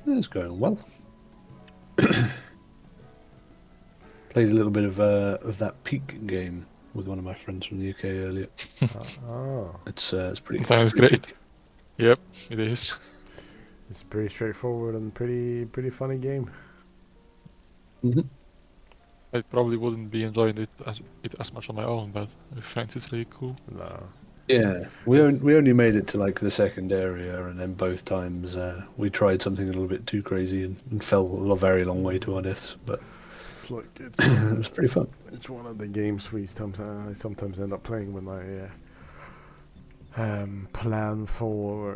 It's going well. Played a little bit of that Peak game with one of my friends from the UK earlier. Oh, It's pretty That's great. kick. Yep, it is. it's pretty straightforward and pretty funny game. Mm-hmm. I probably wouldn't be enjoying it as much on my own, but I find it really cool. No, Yeah, we only made it to like the second area, and then both times we tried something a little bit too crazy and fell a very long way to our deaths. But it's like it was pretty fun. it's one of the games I sometimes end up playing when I plan for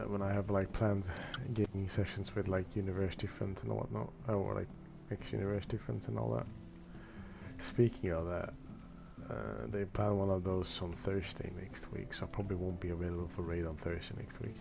when I have like planned gaming sessions with like university friends and whatnot, or like ex-university friends and all that. Speaking of that, they plan one of those on Thursday next week, so I probably won't be available for raid on Thursday next week.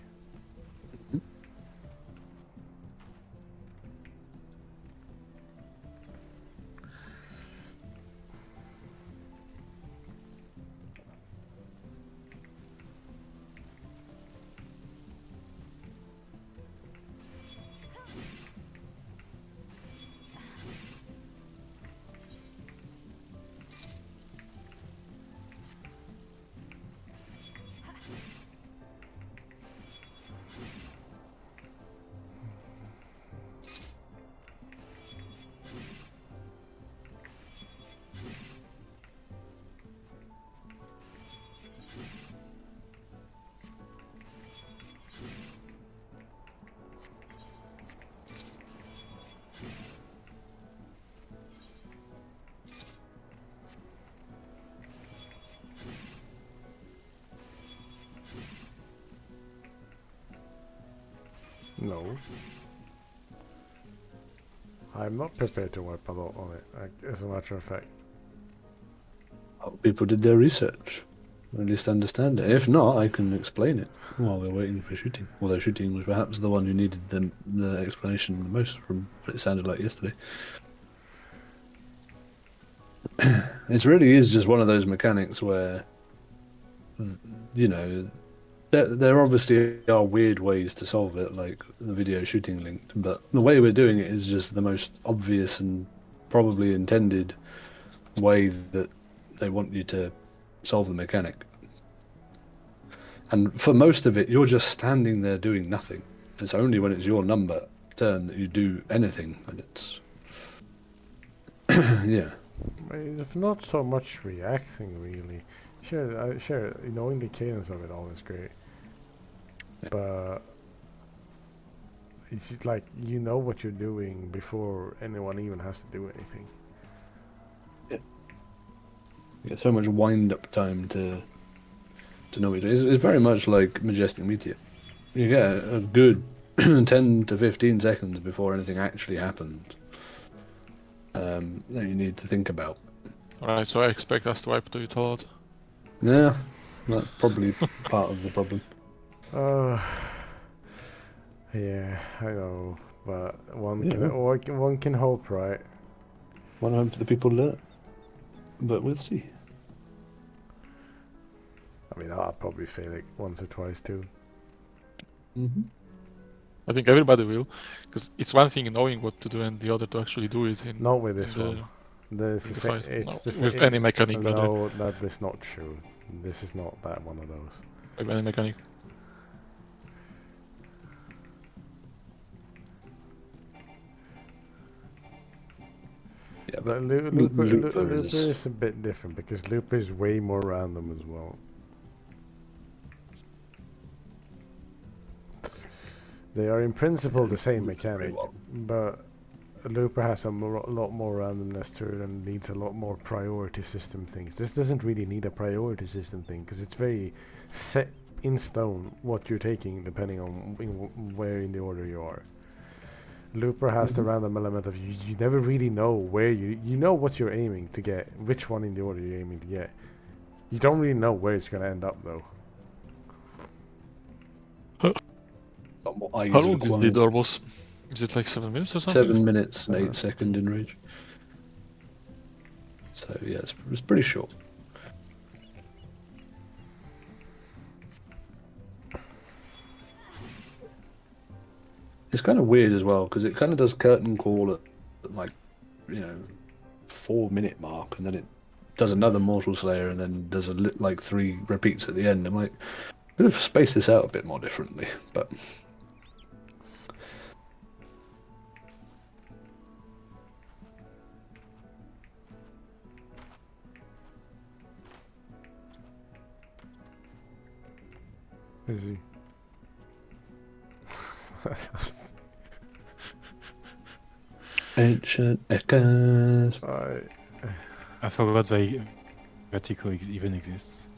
No. I'm not prepared to wipe a lot on it, as a matter of fact. People did their research, or at least understand it. If not, I can explain it while we're waiting for shooting. Although shooting was perhaps the one who needed the explanation the most, from what it sounded like yesterday. It really is just one of those mechanics where, you know, there obviously are weird ways to solve it, like the video shooting linked, but the way we're doing it is just the most obvious and probably intended way that they want you to solve the mechanic. And for most of it, you're just standing there doing nothing. It's only when it's your turn that you do anything, and it's yeah. It's not so much reacting, really. Sure, knowing the cadence of it all is great. But it's just like you know what you're doing before anyone even has to do anything. You get so much wind-up time to know what it is. It's very much like Majestic Meteor. You get a good 10 to 15 seconds before anything actually happens. That you need to think about. Alright, so I expect us to wipe to it a lot. Yeah, that's probably part of the problem. Yeah, I know, but Yeah. one can hope, right? One hopes the people learn, but we'll see. I mean, I'll probably fail it once or twice too. Mm-hmm. I think everybody will, because it's one thing knowing what to do and the other to actually do it in. Not with this in one. This in is the fight. it's the With any mechanic, rather. No, that is not true. This is not that one of those. With any mechanic. Yeah, But but Looper is a bit different because Looper is way more random as well. They are in principle the same mechanic, but Looper has a lot more randomness to it and needs a lot more priority system things. This doesn't really need a priority system thing because it's very set in stone what you're taking depending on where in the order you are. Looper has the random element of you never really know where you know what you're aiming to get, which one in the order you're aiming to get. You don't really know where it's gonna end up though. How long is the door boss? Is it like 7 minutes or something? 7 minutes and 8 seconds in range. So yeah, it's pretty short. It's kind of weird as well because it kind of does curtain call at like, 4-minute mark, and then it does another Mortal Slayer, and then does like 3 repeats at the end. I'm like, could have spaced this out a bit more differently, but. Is he? Ancient echoes. I forgot Vertigo even exists.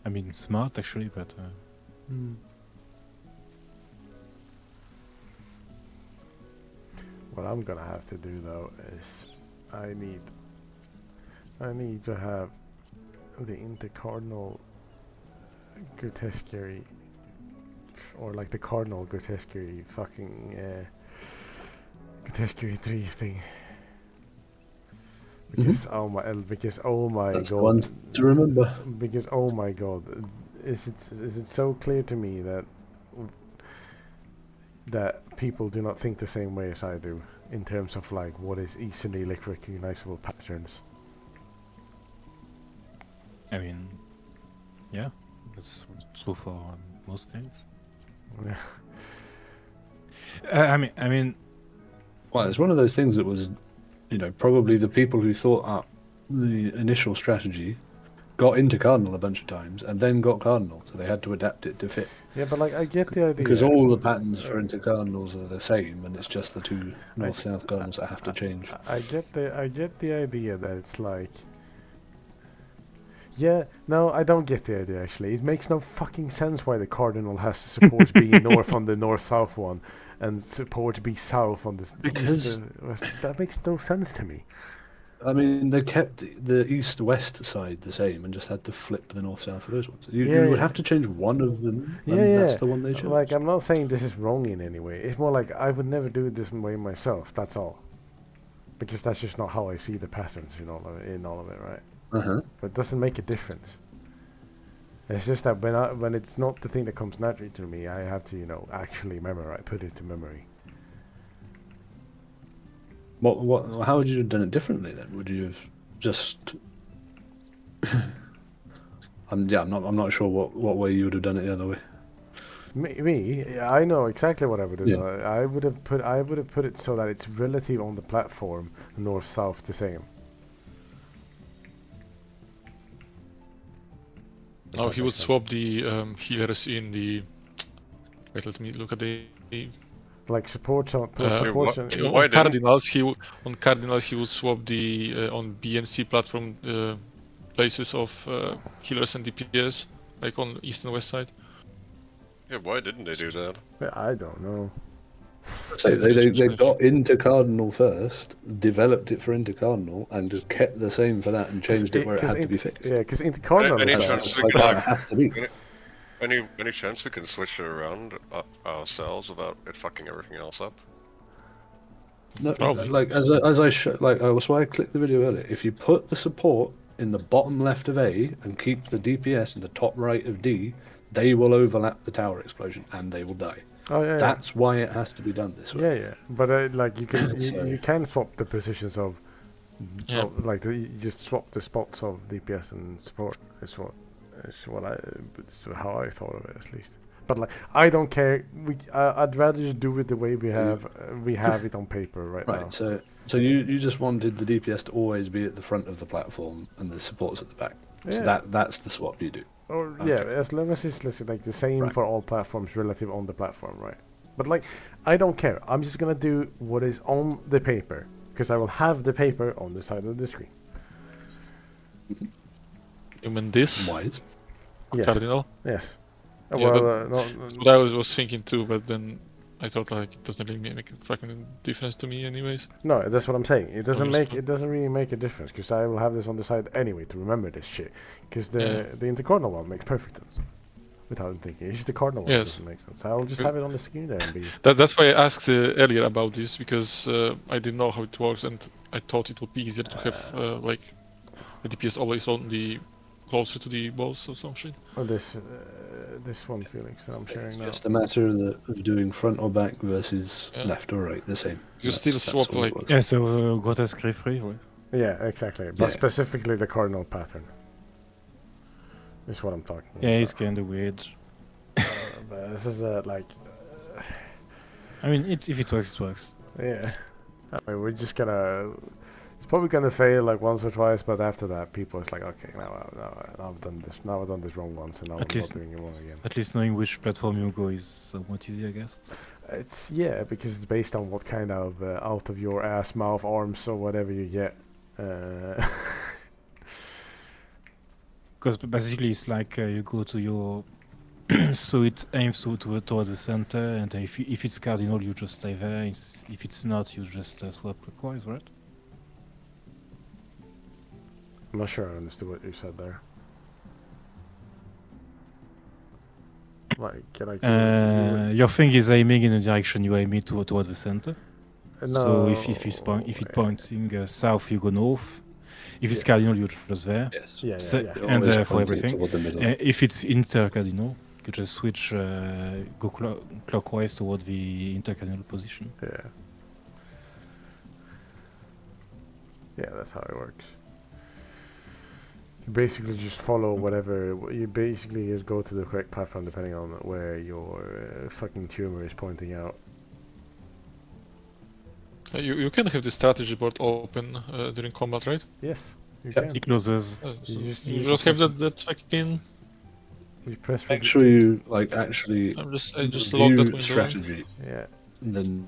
I mean, smart actually, but. What I'm gonna have to do though is I need to have the intercardinal grotesquerie, or like the cardinal grotesquerie fucking grotesquerie 3 thing. Because oh my That's god, one to remember. because oh my god, is it so clear to me that people do not think the same way as I do in terms of like what is easily recognizable patterns. I mean, yeah, that's true for most things. I mean, Well, it's one of those things that was, probably the people who thought up the initial strategy got into Cardinal a bunch of times and then got Cardinal, so they had to adapt it to fit. Yeah, but like I get the idea. Because all the patterns for intercardinals are the same, and it's just the 2 north-south cardinals that have to change. I get the idea that it's like. Yeah, no, I don't get the idea actually. It makes no fucking sense why the cardinal has to support be north on the north-south one, and support be south on the Because- east and west. That makes no sense to me. I mean, they kept the east-west side the same and just had to flip the north-south for those ones. You would have to change one of them, and that's the one they chose. Like, I'm not saying this is wrong in any way. It's more like I would never do it this way myself. That's all. Because that's just not how I see the patterns in all of it, right? But it doesn't make a difference. It's just that when it's not the thing that comes naturally to me, I have to actually put it to memory. How would you have done it differently then? Would you have just? I'm not sure what way you would have done it the other way. Me, I know exactly what I would have Yeah. done. I would have put it so that it's relative on the platform, north south the same. No, he would swap the healers in the. Wait, let me look at the. Like support on Why On Cardinals, on Cardinals he would swap the on B and C platform places of healers and DPS, like on east and west side. Yeah, why didn't they do that? I don't know. So they got into Cardinal first, developed it for Intercardinal, and just kept the same for that and changed it where it had to be fixed. Yeah, because intercardinal. Any is chance bad. we Like can, how it has to be. any chance we can switch it around ourselves without it fucking everything else up? No, Probably. like as that's why I clicked the video earlier. If you put the support in the bottom left of A and keep the DPS in the top right of D, they will overlap the tower explosion and they will die. Oh yeah. That's why it has to be done this way. Yeah. But like you can So- you can swap the positions of. Yeah. Like you just swap the spots of DPS and support. It's how I thought of it at least. But like I don't care. I'd rather just do it the way we have it on paper right now. Right. So you just wanted the DPS to always be at the front of the platform and the supports at the back. So Yeah. that's the swap you do. Or Okay. yeah, as long as it's like the same Right. for all platforms, relative on the platform, right? But like, I don't care. I'm just gonna do what is on the paper because I will have the paper on the side of the screen. You mean this Wise. Yes. Cardinal? Yes. Yeah, Well, That's what I was thinking too, but then I thought like it doesn't really make a fucking difference to me anyways. no, that's what I'm saying. It doesn't Understood. it doesn't really make a difference because I will have this on the side anyway to remember this shit. Because the Yeah. intercardinal one makes perfect sense. without thinking. It's just the cardinal one Yes. doesn't make sense. I'll just have it on the screen there and be. That's why I asked earlier about this, because I didn't know how it works, and I thought it would be easier to have like the DPS always on the closer to the boss or some shit. Oh, this one, Felix, that I'm sharing It's now. just a matter of doing front or back versus Yeah. left or right, the same. You still swap, all it like- was. Yeah, so grotesque free, right? Yeah, exactly. But Yeah. specifically the cardinal pattern. Is what I'm talking Yeah, about. it's kind of weird. But this is like. I mean, if it works, it works. Yeah. I mean, we're just gonna. It's probably gonna fail like once or twice, but after that, people is like, okay, now I've done this. Now I've done this wrong once, and now At I'm least- not doing it wrong again. At least knowing which platform you go is somewhat easy, I guess. It's because it's based on what kind of out of your ass, mouth, arms, or whatever you get. Because basically it's like you go to your... so it aims toward the center, and if it's cardinal, you just stay there. If it's not, you just swap clockwise, right? I'm not sure I understood what you said there. Like, Your thing is aiming in the direction you aim it toward the center. no, So if it pointing south, you go north. If it's Yeah. cardinal, you're just there. Yes. Yeah, So- yeah, yeah. You're and always for pointing everything. toward the middle. If it's intercardinal, you just switch, go clockwise toward the intercardinal position. Yeah. Yeah, that's how it works. You basically just follow whatever. You basically just go to the correct platform depending on where your fucking tumor is pointing out. You can have the strategy board open during combat, right? Yes, you Yep. can. It closes. So You you just just have press- that fucking. You press. Make sure you actually I just locked that review window. strategy. Yeah. Then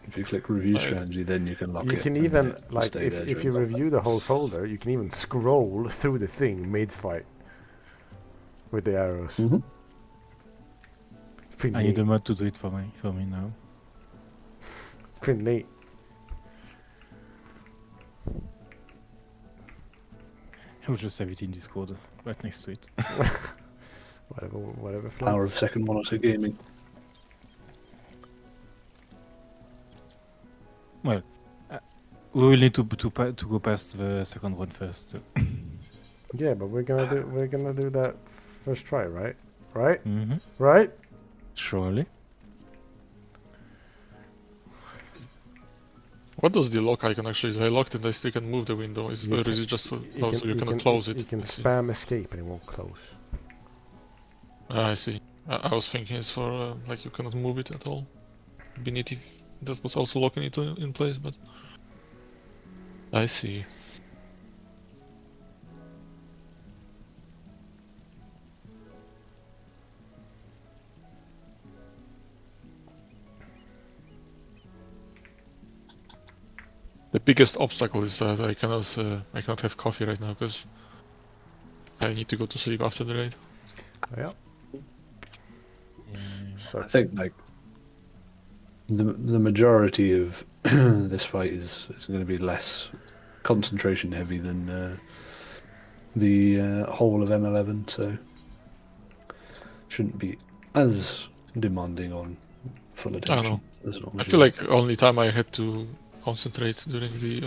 if you click review Right. strategy, then you can lock You it. can and even it will like stay there if during you combat. review the whole folder, you can even scroll through the thing mid-fight with the arrows. Mhm. It's pretty I need neat. a mod to do it for me now. Pretty neat. I will just have it in Discord, right next to it. Whatever Power of floats. second monitor gaming. Well, we will need to go past the second one first. Yeah, but we're gonna do that first try, right? Right? Mm-hmm. Right? Surely. What does the lock icon actually do? I locked it, I still can move the window. You Or can- is it just for. You Oh, so you cannot close it. You can I see. spam escape and it won't close. Ah, I see. I was thinking it's for like you cannot move it at all. Beneath it, that was also locking it in place, but. I see. The biggest obstacle is that I cannot have coffee right now because I need to go to sleep after the raid. Yeah. Yeah. So I think like the majority of this fight is going to be less concentration heavy than the whole of M11, so shouldn't be as demanding on full attention. As long I as feel you- like only time I had to concentrate during the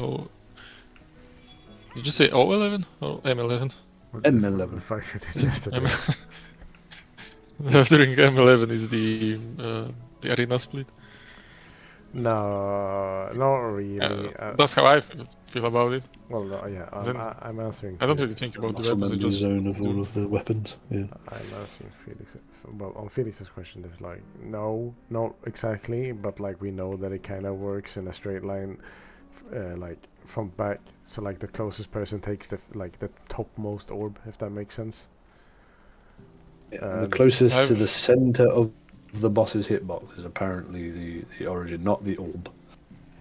Did you say O11 or M11? what M11. the fuck did you just M- do? During M11 is the arena split. No, not really. That's how I feel about it. Well, no, yeah, Then- I'm answering. I don't Felix. really think about the muscle weapons. I memory just zone of do- all of the weapons. Yeah. I'm asking Felix. Well, on Felix's question, is like, no, not exactly, but like we know that it kind of works in a straight line, like from back. So like the closest person takes the the topmost orb, if that makes sense. The closest to I've- the center of the boss's hitbox is apparently the origin, not the orb.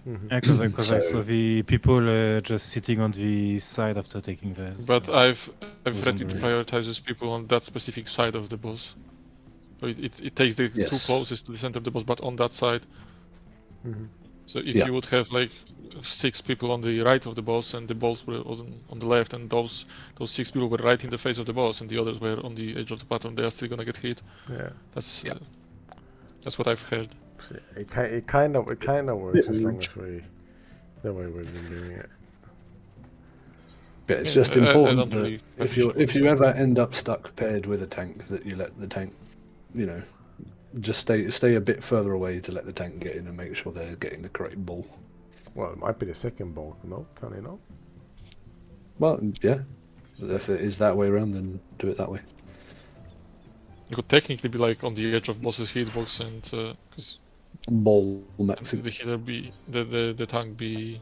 Mm-hmm. Yeah, because I So- saw the people just sitting on the side after taking theirs. But I've was read it wondering. prioritizes people on that specific side of the boss. So it takes the two Yes. closest to the center of the boss, but on that side. Mm-hmm. So if Yeah. you would have like 6 people on the right of the boss and the balls were on the left, and those 6 people were right in the face of the boss and the others were on the edge of the platform, they are still gonna get hit. Yeah. That's what I've heard. So it kind of works as long as the way we've been doing it. Yeah, it's Yeah, just I important don't that really if appreciate you ever end up stuck paired with a tank, that you let the tank, you know, just stay a bit further away to let the tank get in and make sure they're getting the correct ball. Well, it might be the second ball. No, can you know? Well, yeah, if it is that way around, then do it that way. You could technically be like on the edge of boss's hitbox, and because Ball maxing. the hitter be the tank be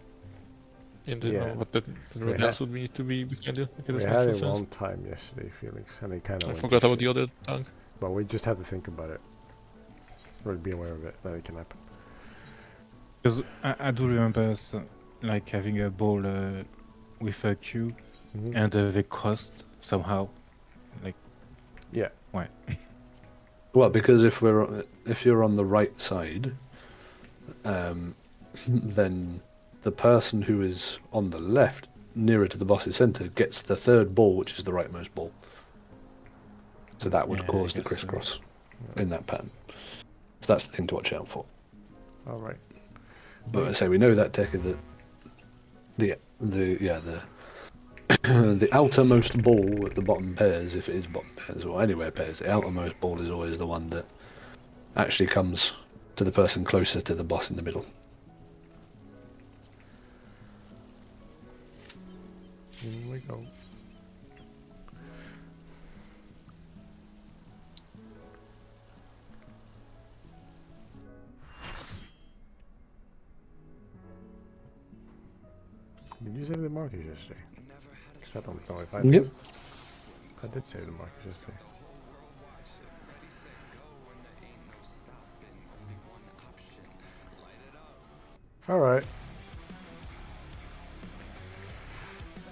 in the Yeah. but then everyone else would need to be behind you. Okay, We that had makes it sense. one time yesterday, Felix, and it kind of I went forgot to about shit. the other tank. But we just have to think about it. We'll be aware of it, that it can happen. Because I do remember like having a ball with a Q, and they crossed somehow. Like, Yeah. why? Well, because if you're on the right side, then the person who is on the left, nearer to the boss's center, gets the third ball, which is the rightmost ball. So that would Yeah, cause I the guess so. crisscross in that pattern. So that's the thing to watch out for. All right. But I say we know that tech is that the the outermost ball at the bottom pairs, if it is bottom pairs or anywhere pairs, the outermost ball is always the one that actually comes to the person closer to the boss in the middle. Here we go. Did you save the markers yesterday? Because I don't know if I did. Yep. I did save the markers yesterday. Alright.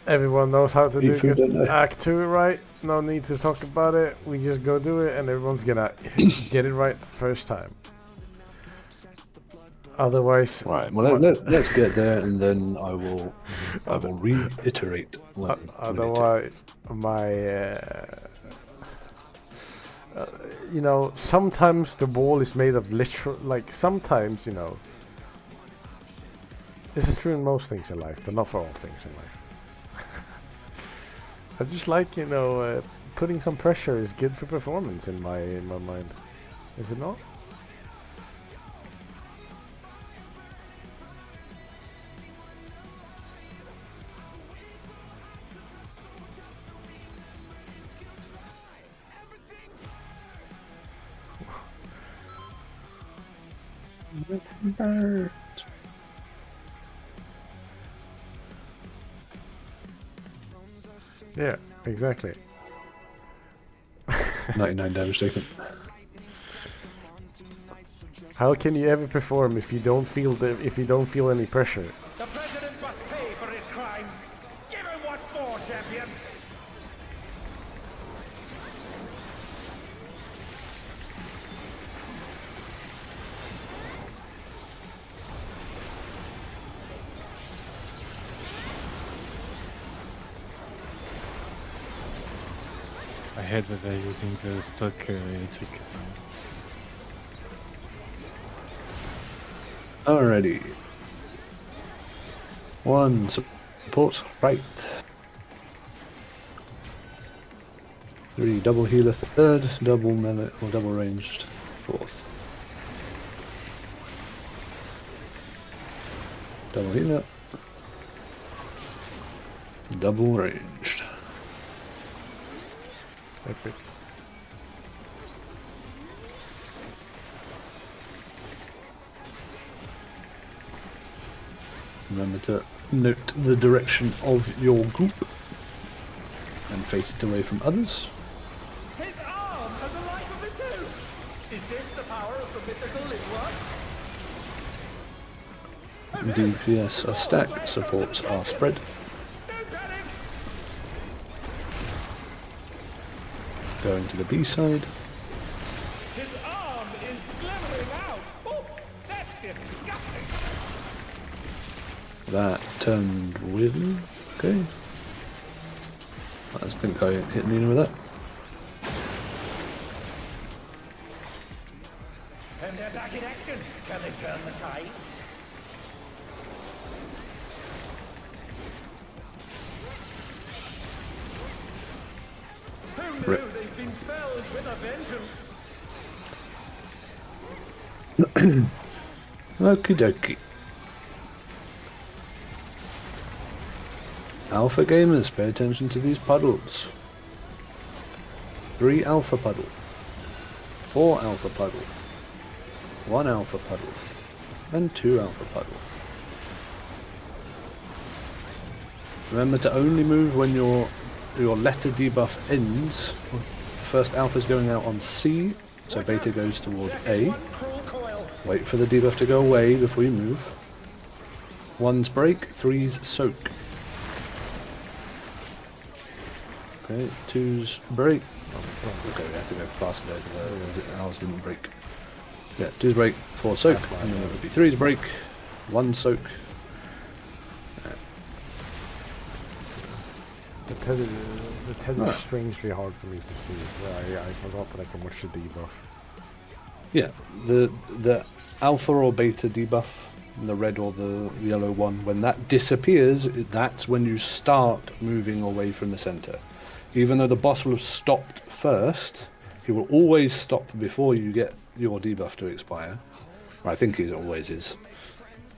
Everyone knows how to Eat food, don't do they? Act 2 right. No need to talk about it. We just go do it and everyone's gonna get it right the first time. Otherwise... Right, well let's get there and then I will reiterate when we need to. Otherwise, my... you know, sometimes the ball is made of literal... Like, sometimes, you know... This is true in most things in life, but not for all things in life. I just like, you know, putting some pressure is good for performance in my mind. Is it not? Yeah, exactly. 99 damage taken. How can you ever perform if you don't feel any pressure? The president must pay for his crimes. Give him what for, champion. I hate that they're using the stock electric sound. Alrighty. One support right. 3 double healer third, double melee or double ranged fourth. Double healer. Double ranged. Epic. Remember to note the direction of your group and face it away from others. His arm has a life of its own. Is this the power of the mythical Linwork? DPS are stacked, supports are spread. Don't panic. Going to the B side. His arm is slithering out. Oh, that's disgusting. That turned weirdly. Okay. I think I hit Nina with that. And they're back in action. Can they turn the tide? Who knew Rip. they've been felled with a vengeance? Okie dokie. Alpha gamers, pay attention to these puddles. 3 alpha puddle. 4 alpha puddle. 1 alpha puddle. And 2 alpha puddle. Remember to only move when your letter debuff ends. The first alpha's going out on C, so beta goes toward A. One cruel coil. Wait for the debuff to go away before you move. 1's break, 3's soak. Okay, 2's break. Oh, okay, we have to go faster there because ours didn't break. Yeah, 2's break, 4's soak, and then it would be 3's break, 1's soak. The TED is strangely hard for me to see. So I forgot that I can watch the debuff. Yeah, the alpha or beta debuff, the red or the yellow one, when that disappears, that's when you start moving away from the center. Even though the boss will have stopped first, he will always stop before you get your debuff to expire. Or I think he always is.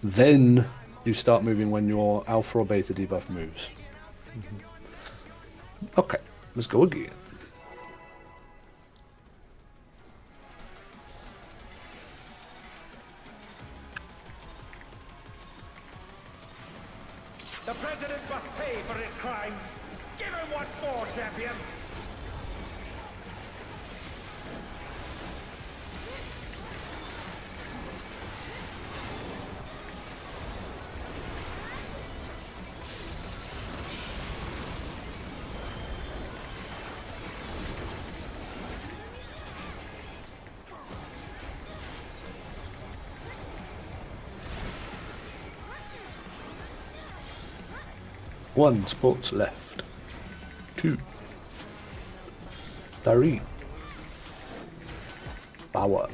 Then you start moving when your alpha or beta debuff moves. Okay, let's go again. The president must pay for his crimes. Give him what for, champion. One sports left. 2. 3. Power.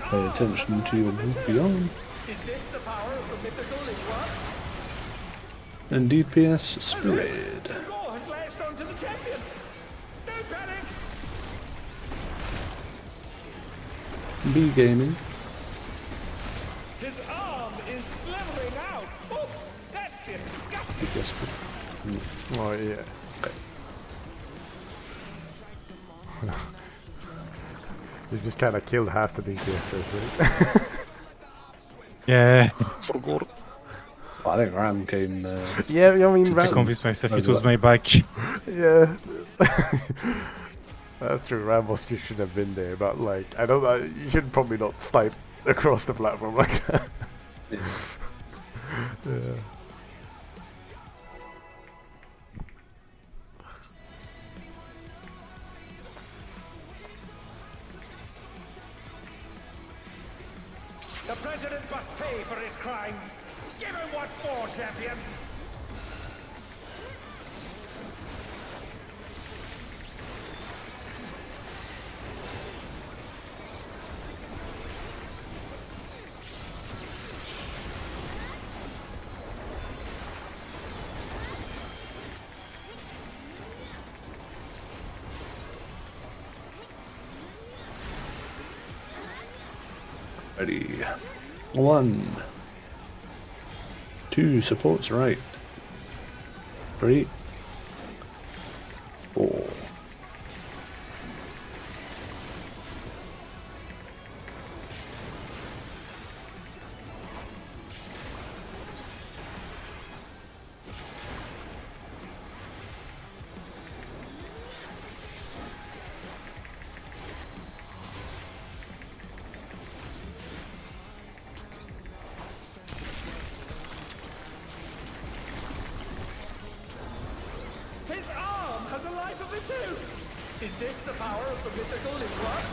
Pay attention to your move beyond. Is this the power of the mythical Lingua? And DPS spread. The gore has lashed onto the champion. Don't panic. B gaming. His arm is slithering out. Oh, that's disgusting. DPS. Oh yeah. You just kind of killed half the DPS there, right? Yeah. Forgot. I think Ram came. Yeah, I mean, To convince myself it was my back. yeah. That's true. Ramos, you should have been there, but like, I don't. You should probably not snipe across the platform like that. Yeah. Yeah. The president must pay for his crimes. Give him what for, champion. Ready. 1. 2 supports right. 3. 4. of the two! Is this the power of the mythical in one?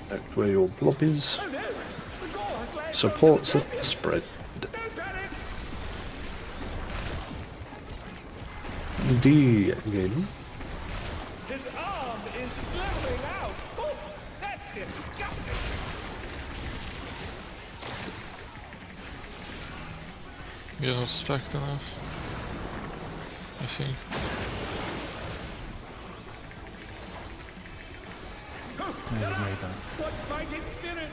That's where your blob is. Oh no! The gore has laid Supports the a spread. Don't panic! D again. His arm is slowing out! Oh, that's disgusting! Yeah, not stacked enough. I think. What fighting spirit!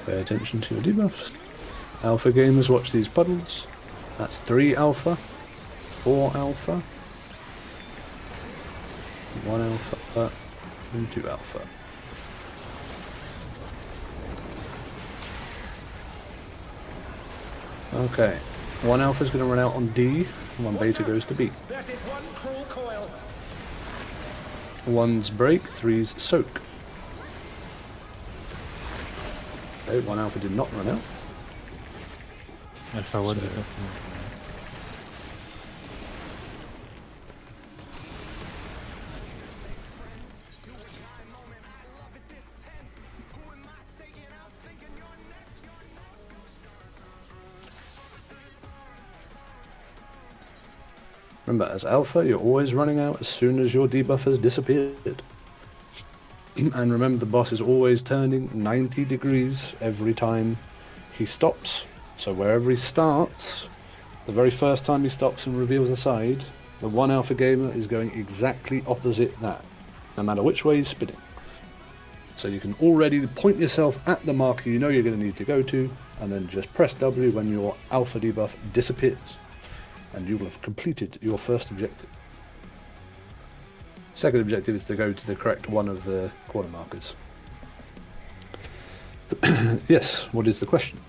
Pay attention to your debuffs. Alpha gamers, watch these puddles. That's 3 alpha, 4 alpha, 1 alpha, and 2 alpha. Okay, 1 alpha is going to run out on D, and 1 beta goes to B. That is one cruel coil. 1's break, 3's soak. Okay, 1 alpha did not run out. Alpha 1 did not move. Remember, as alpha, you're always running out as soon as your debuff has disappeared. And remember, the boss is always turning 90 degrees every time he stops. So wherever he starts, the very first time he stops and reveals a side, the 1 alpha gamer is going exactly opposite that, no matter which way he's spinning. So you can already point yourself at the marker you know you're going to need to go to, and then just press W when your alpha debuff disappears. And you will have completed your first objective. Second objective is to go to the correct one of the corner markers. Yes, what is the question?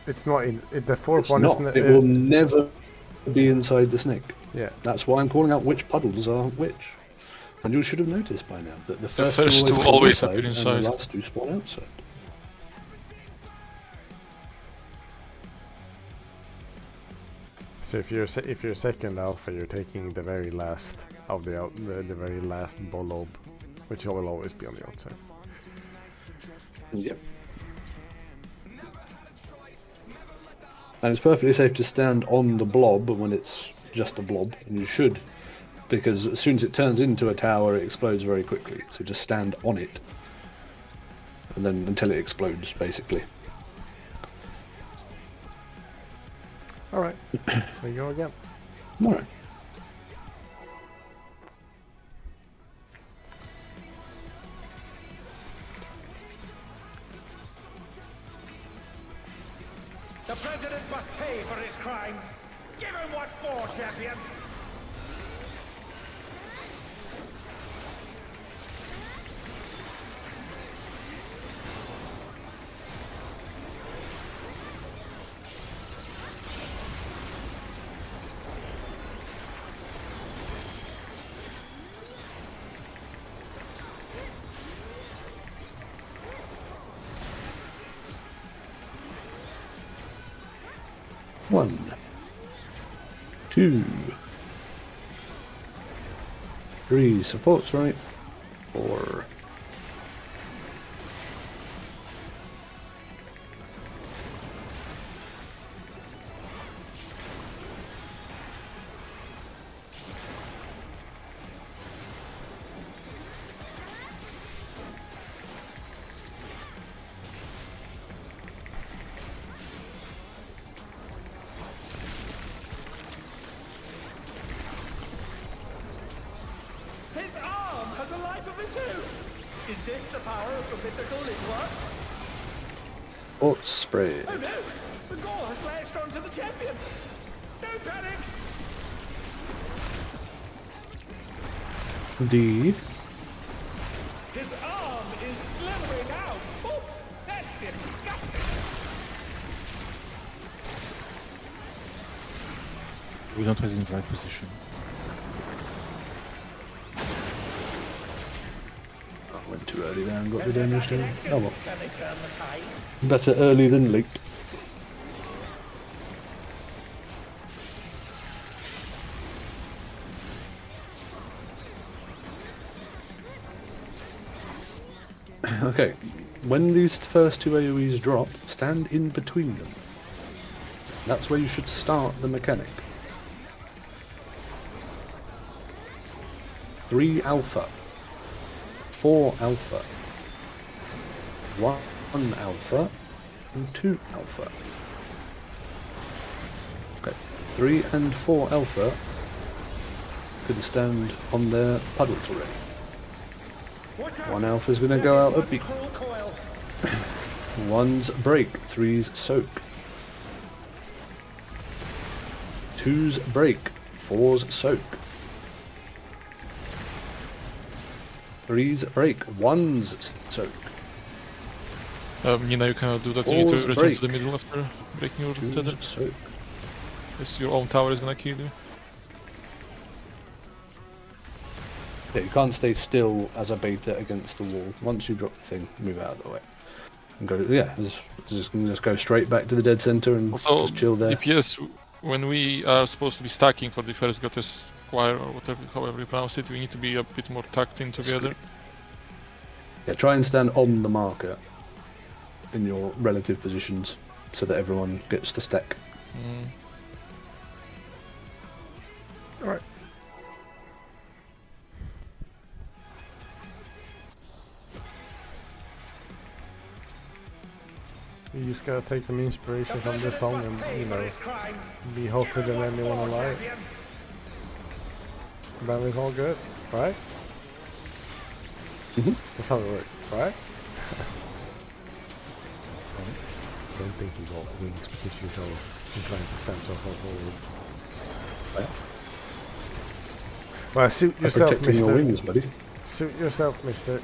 It's not in the fourth It's one. not. Isn't It will never be inside the snake. Yeah. That's why I'm calling out which puddles are which. And you should have noticed by now that the first, first two two always spawn appear inside, and inside. the last 2 spawn outside. So if you're second alpha, you're taking the very last of the very last bolob, which will always be on the outside. Yep. And it's perfectly safe to stand on the blob when it's just a blob, and you should, because as soon as it turns into a tower, it explodes very quickly. So just stand on it, and then until it explodes, basically. All right, there you go again. All right. The president must pay for his crimes. Give him what for, champion. One, 2, 3, supports right, 4. has a life of its own. Is this the power of the mythical Lingua? Or spread. Oh no! The gore has latched onto the champion! Don't panic! Indeed. His arm is slithering out! Oh, that's disgusting! We don't was in the right position. I went too early there and got the damage done. Oh well. Can they turn the tide? Better early than late. Okay, when these first two AoEs drop, stand in between them. That's where you should start the mechanic. 3 alpha, 4 alpha, 1 alpha, and 2 alpha. Okay, 3 and 4 alpha can stand on their puddles already. Watch out! 1 alpha is going to go out a One beat. cruel coil. 1's break, 3's soak. 2's break, 4's soak. 3's break, 1's soak. Nina, you cannot do that. You need to Four's return break. to the middle after breaking your tether. 2's soak. Yes, your own tower is gonna kill you. Yeah, you can't stay still as a beta against the wall. Once you drop the thing, move out of the way. And go, yeah, just go straight back to the dead center and Also, just chill there. DPS, when we are supposed to be stacking for the first goddess choir or whatever, however you pronounce it, we need to be a bit more tucked in together. Yeah, try and stand on the marker in your relative positions so that everyone gets to stack. Alright. You just gotta take some inspiration from this song and, you know, be hotter than anyone alive. Then it's all good, right? That's how it works, right? Don't think you got wings because you're so inclined to stand so far forward. Well, suit yourself, Protecting your mister. wings, buddy. Suit yourself, mister.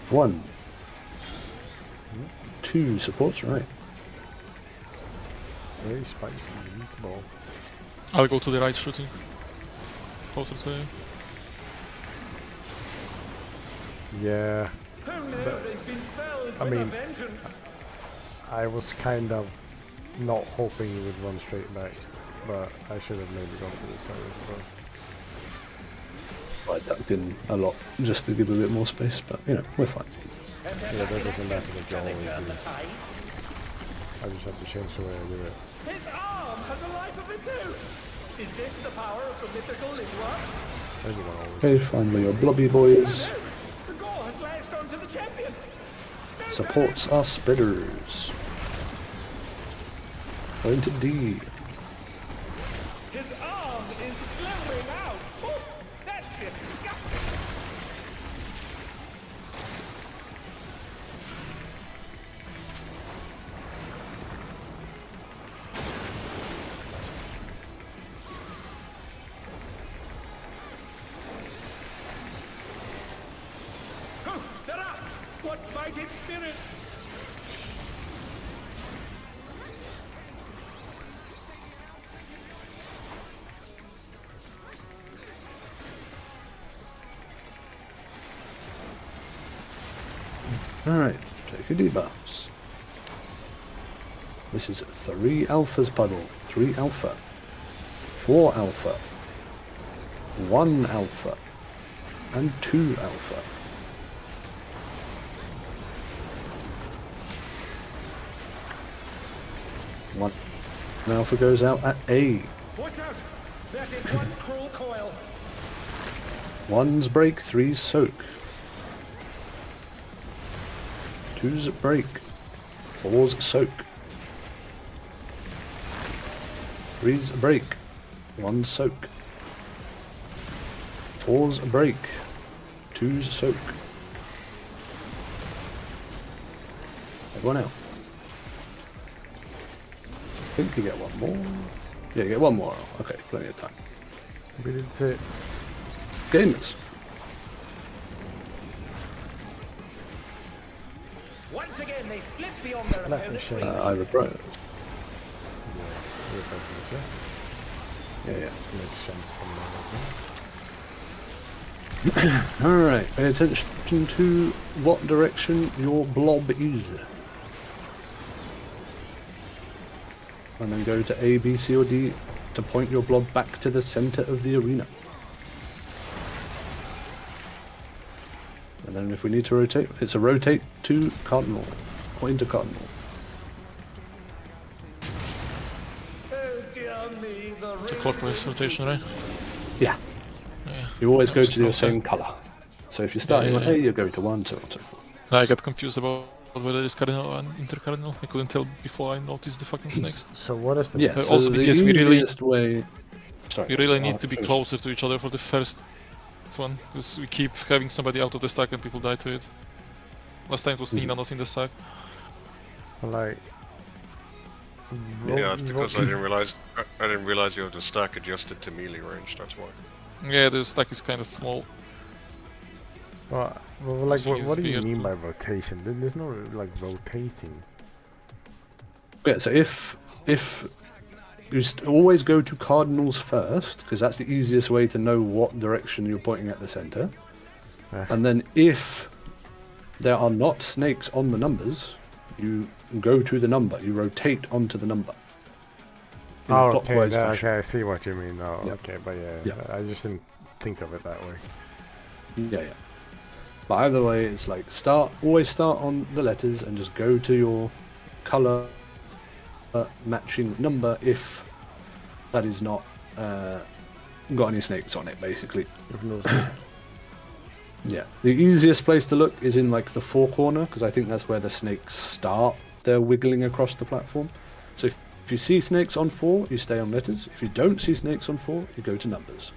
One. 2 supports, right. Very spicy meatball. I'll go to the right shooting. Closer to you. Yeah, Oh no, they've been felled I with a mean- vengeance. I was kind of not hoping you would run straight back, but I should have maybe gone for this side as well. I ducked in a lot just to give a bit more space, but you know, we're fine. And then Yeah, back that in doesn't action. matter if you Can they always turn do. the tide? I just have to change the way I do it. His arm has a life of its own. Is this the power of the mythical Lingua? Everyone always. Okay, finally your blobby boys. No! The gore has latched onto the champion! Don't Supports our spreaders. Going to D. panic! His arm is slithering out! Oh, that's disgusting! Oh, they're up! What fighting spirit! Alright, take your debuffs. This is 3 alphas puddle. 3 alpha. 4 alpha. 1 alpha. And 2 alpha. One alpha goes out at A. Watch out! That is one cruel coil! 1's break, 3's soak. 2's break, 4's soak. 3's a break. 1's soak. 4's a break. 2's a soak. Everyone out. I think you get one more. Yeah, you get one more. Okay, plenty of time. We did say Gamers. Once again, they slip beyond their Slap opponent's machine. reach. Either pro. Yeah, yeah. makes sense from that. Alright, pay attention to what direction your blob is. And then go to A, B, C, or D to point your blob back to the center of the arena. And then if we need to rotate, it's a rotate to cardinal. Point to cardinal. Oh dear me, the It's a clockwise rotation, right? Yeah. Yeah. You always go That's to the okay. same color. So if you're starting on Yeah. A, you go to 1, 2, and so forth. I got confused about whether it's cardinal and intercardinal. I couldn't tell before I noticed the fucking snakes. So what is the Yeah, so also the because we really- easiest way... Sorry. We really I'll need to be finish. closer to each other for the first one, because we keep having somebody out of the stack and people die to it. Last time it was Nina not in the stack. like? Yeah, it's because I didn't realize you have the stack adjusted to melee range. That's why. Yeah, the stack is kind of small. Well, like, So what do you it's mean weird. by rotation? There's no like rotating. Yeah, so if you always go to cardinals first, because that's the easiest way to know what direction you're pointing at the center. Yeah. And then if there are not snakes on the numbers, you go to the number. You rotate onto the number. In a Oh, okay, clockwise fashion. okay, I see what you mean. Oh, Yeah. okay, but yeah, Yeah. I just didn't think of it that way. Yeah, yeah. But either way, it's like always start on the letters and just go to your color matching number if that is not got any snakes on it, basically. If no- Yeah. The easiest place to look is in like the 4 corner, because I think that's where the snakes start their wiggling across the platform. So if you see snakes on 4, you stay on letters. If you don't see snakes on 4, you go to numbers.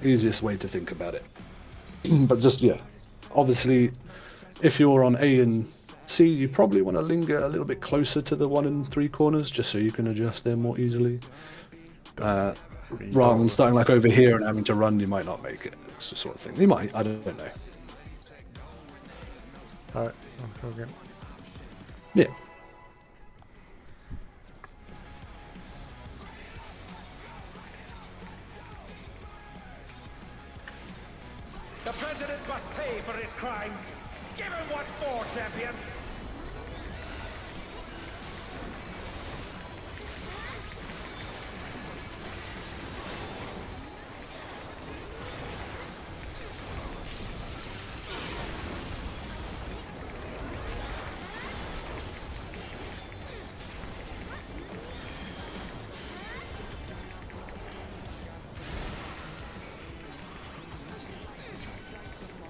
Easiest way to think about it. But just, yeah, obviously, if you're on A and C, you probably want to linger a little bit closer to the 1 and 3 corners, just so you can adjust there more easily. Rather than starting like over here and having to run, you might not make it. It's the sort of thing. You might, I don't know. Alright, okay. Yeah. The president must pay for his crimes. Give him what for, champion.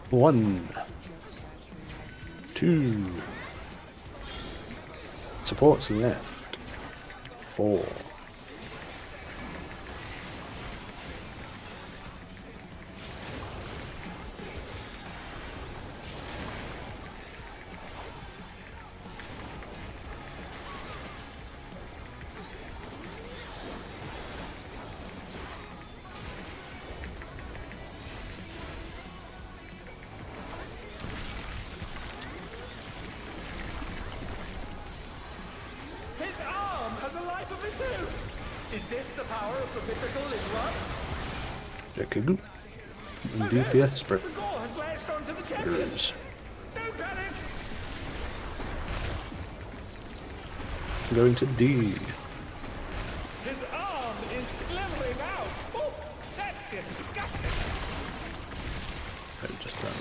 One, 2, supports left, 4, His arm has a life of its own. Is this the power of the mythical in one? Jakugu, and DPS spread. The gore has latched onto the champion. Don't panic. Going to D. His arm is slithering out. Oh, that's disgusting. Oh, just that.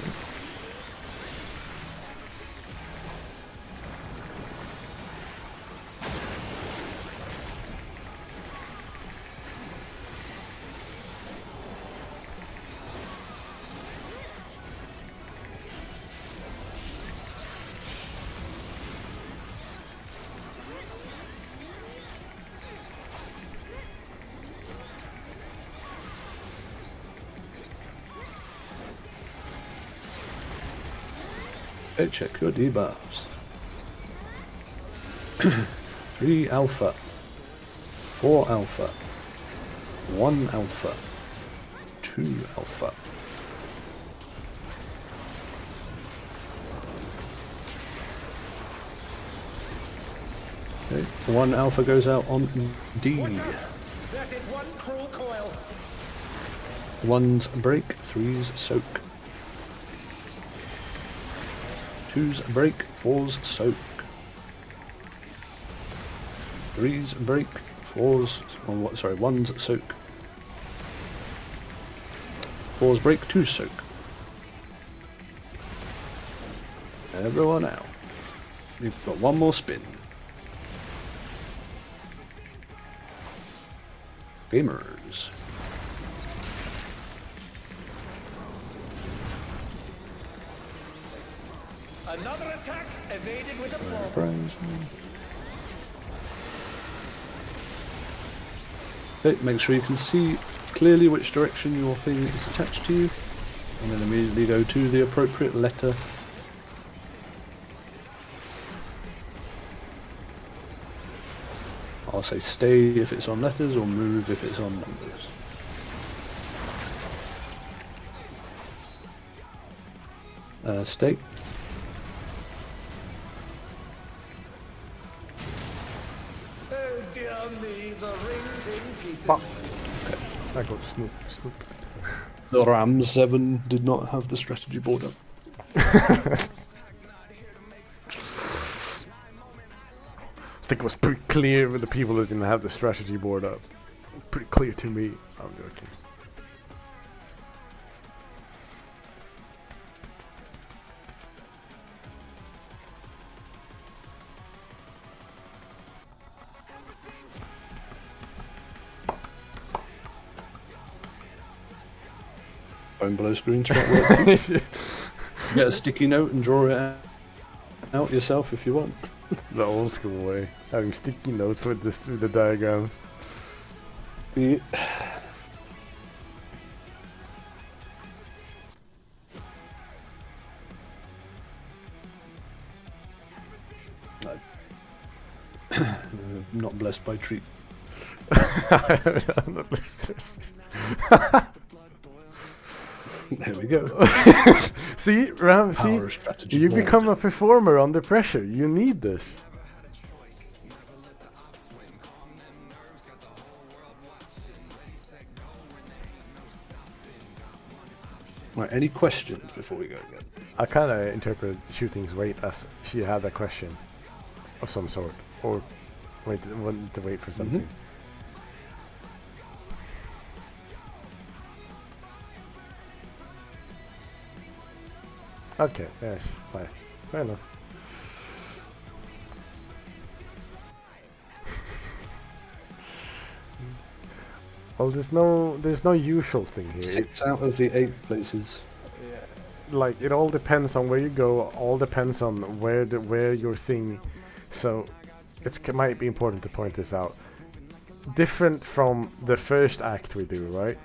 Okay, check your debuffs. 3 alpha, 4 alpha, 1 alpha, 2 alpha. Okay, 1 alpha goes out on D. That is one cruel coil. 1's break, 3's soak. 2's break, 4's soak. 3's break, 1's soak. 4's break, 2's soak. Everyone out. We've got one more spin. Gamers. Another attack evaded with a bomb. Prize. Okay, make sure you can see clearly which direction your thing is attached to you, and then immediately go to the appropriate letter. I'll say stay if it's on letters, or move if it's on numbers. Stay. Oh dear me, the ring's in pieces. Fuck. I got Snoop. The Ram 7 did not have the strategy board up. I think it was pretty clear with the people that didn't have the strategy board up. Pretty clear to me. I'm joking. Bone below screen shot works too. Get a sticky note and draw it out yourself if you want. The old school way. Having sticky notes with the diagrams. Yeah. Not blessed by treat. I'm not blisters. There we go. See, Ram, see, Power strategy you board. become a performer under pressure. You need this. Right, any questions before we go again? I kind of interpret Shooting's wait as she had a question of some sort, or wanted to wait for something. Okay, yeah, fine. Fair enough. Well, there's no usual thing here. 6 out of the 8 places. Like, it all depends on where you go. All depends on where your thing. So, it might be important to point this out. Different from the first act we do, right?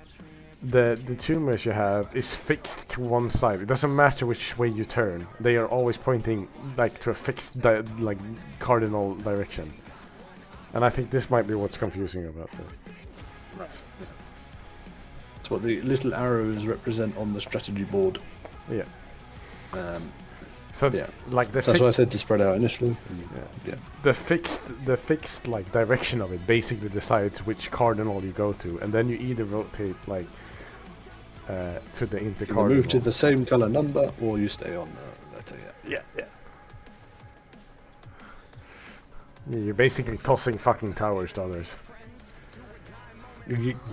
The tumors you have is fixed to one side. It doesn't matter which way you turn. They are always pointing like to a fixed like cardinal direction. And I think this might be what's confusing about it. That's what the little arrows represent on the strategy board. Yeah. Yeah. Like the So that's why I said to spread out initially. yeah. The fixed like direction of it basically decides which cardinal you go to, and then you either rotate like to the You intercardinal. move to the same color number, or you stay on the letter. Yeah. Yeah. You're basically tossing fucking towers to others.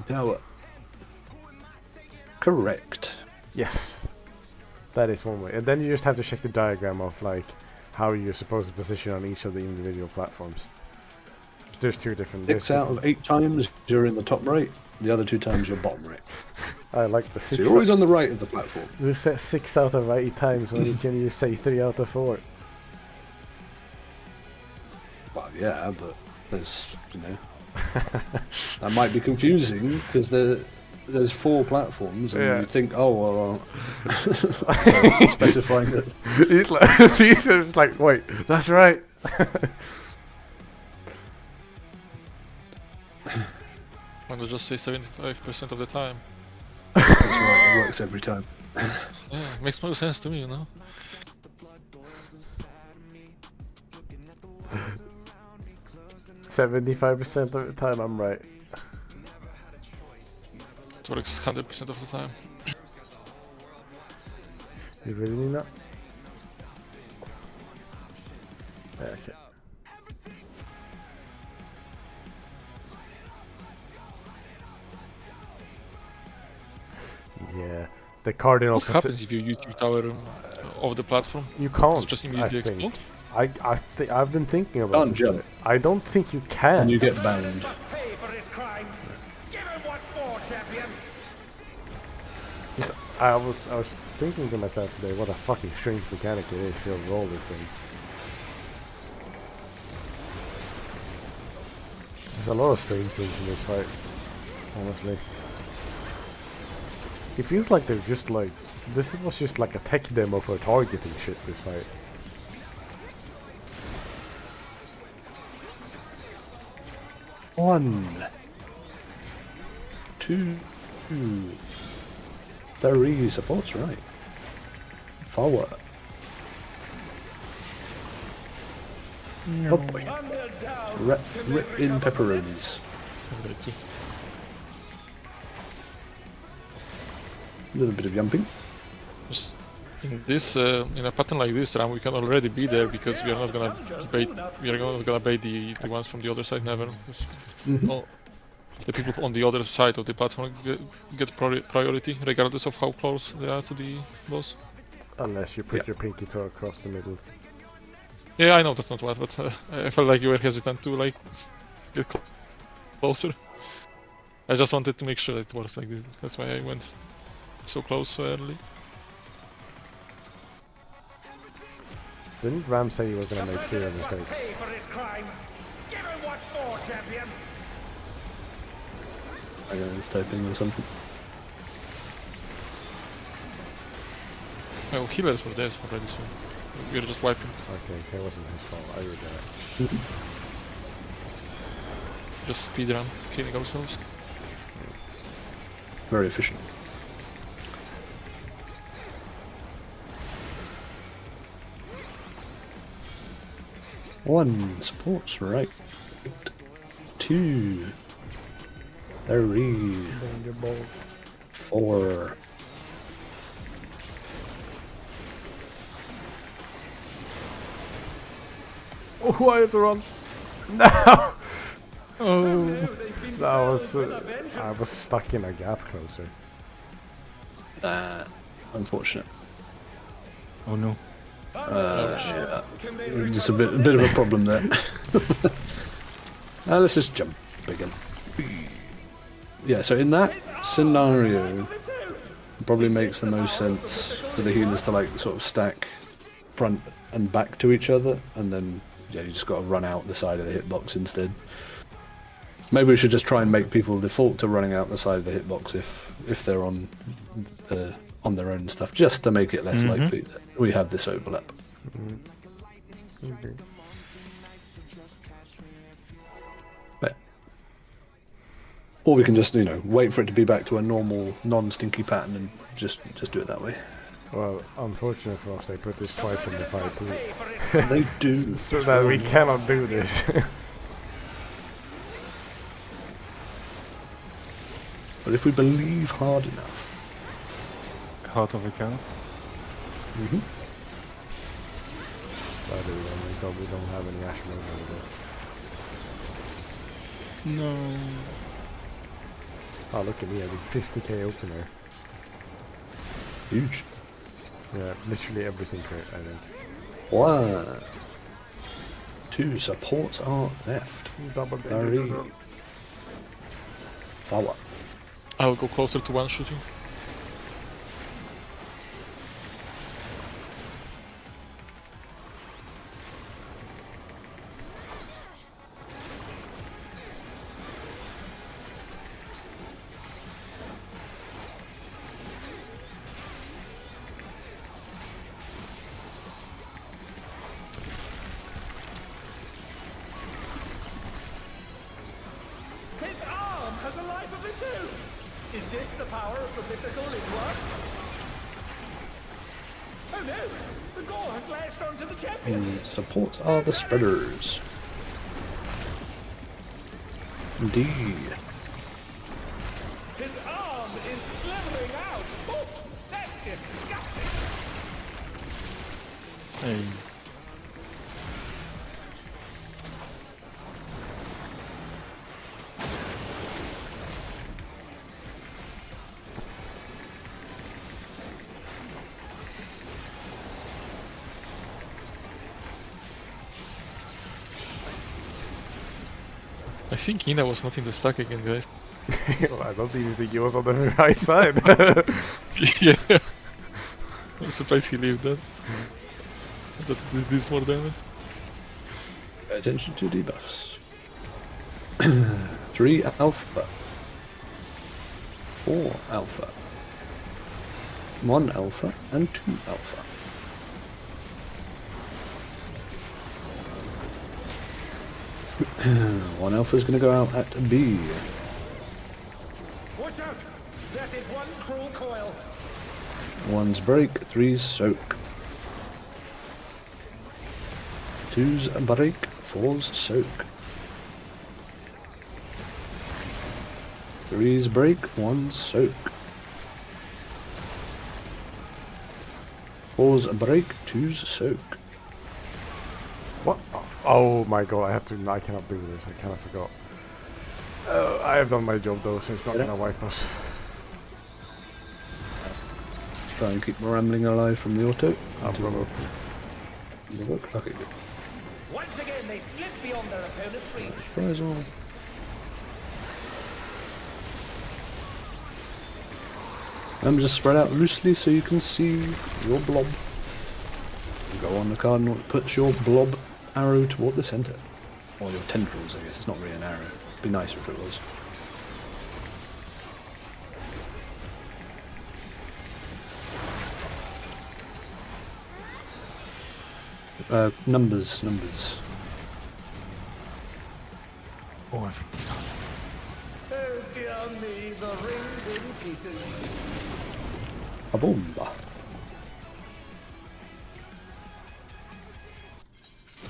Tower. Correct. Yes. That is one way. And then you just have to check the diagram of like how you're supposed to position on each of the individual platforms. There's two different. 6 out of 8 times you're in the top right. The other 2 times you're bottom right. I like the 6. So you're always on the right of the platform. You said 6 out of 8 times when you can you say 3 out of 4. Well, yeah, but there's, that might be confusing because there's 4 platforms, and Yeah. you think, oh well, so specifying that. He's like, he's just like, wait, that's right. Why not just say 75% of the time? That's right, it works every time. Yeah, makes more sense to me, you know? 75% of the time, I'm right. It works 100% of the time. You really need that? Yeah, okay. Yeah, the cardinal. What happens if you use your tower off the platform? You Does can't. it just I immediately think. explode? I've been thinking about Can't this. jump. But I don't think you can. And you get banned. Must pay for his crimes. Give him what for, champion. I was thinking to myself today, what a fucking strange mechanic it is to roll this thing. There's a lot of strange things in this fight, honestly. It feels like they're just like, this was just like a tech demo for targeting shit, this fight. One, two, 3 supports, right. Forward. Oh boy. Under down. Rip in pepperonis. Right, too. A little bit of jumping. Just in this, in a pattern like this, Ram, we can already be there because we are not gonna bait. We are not gonna bait the ones from the other side never. 'Cause all the people on the other side of the platform get priority regardless of how close they are to the boss. Unless you put your pinky toe across the middle. Yeah, I know that's not what, but I felt like you were hesitant to like get closer. I just wanted to make sure that it works like this. That's why I went so close so early. Didn't Ram say you were gonna make 0 mistakes? Pay for his crimes. Give him what for, champion. I don't know, it's typing or something. Well, healers were there already, so we were just wiping. Okay, so it wasn't his fault. I read that. Just speedrun, killing ourselves. Very efficient. One supports, right. 2, 3, 4. Oh, I had to run. No! Oh, that was. I was stuck in a gap closer. Unfortunate. Oh no. Just a bit of a problem there. Let's just jump again. Yeah, so in that scenario, it probably makes the most sense for the healers to like sort of stack front and back to each other, and then yeah, you just got to run out the side of the hitbox instead. Maybe we should just try and make people default to running out the side of the hitbox if they're on their own stuff, just to make it less likely that we have this overlap. Okay. But, or we can just wait for it to be back to a normal non-stinky pattern and just do it that way. Well, unfortunate for us, they put this twice in the fight too. They do. So that we cannot do this. But if we believe hard enough. Heart of accounts. By the way, we don't have any Ashmore over there. No. Oh, look at me, I did 50k opener. Huge. Yeah, literally everything crit, I think. 1, 2 supports are left. Double 3, forward. I'll go closer to one shooting. has a life of its own. Is this the power of the mythical in one? Oh no! The gore has latched onto the champion. Supports are the spreaders. Indeed. His arm is slithering out. Oh, that's disgusting. Hey. I think Ina was not in the stack again, guys. Well, I don't even think he was on the right side. Yeah. I'm surprised he lived that. I thought it did this more damage. Pay attention to debuffs. 3 alpha. 4 alpha. 1 alpha and 2 alpha. One alpha is going to go out at B. Watch out! That is one cruel coil. 1's break, 3's soak. 2's break, 4's soak. 3's break, 1's soak. 4's break, 2's soak. What? Oh my god, I cannot do this, I cannot forgot. I have done my job though, so it's not gonna wipe us. Let's try and keep rambling alive from the auto. I'll provoke. Okay, good. Once again, they slip beyond their opponent's reach. Prize all. Just spread out loosely so you can see your blob. Go on the card and it puts your blob arrow toward the center. Or your tendrils, I guess. It's not really an arrow. It'd be nicer if it was. Numbers. Oh, I forgot. Oh dear me, the ring's in pieces. A bomba.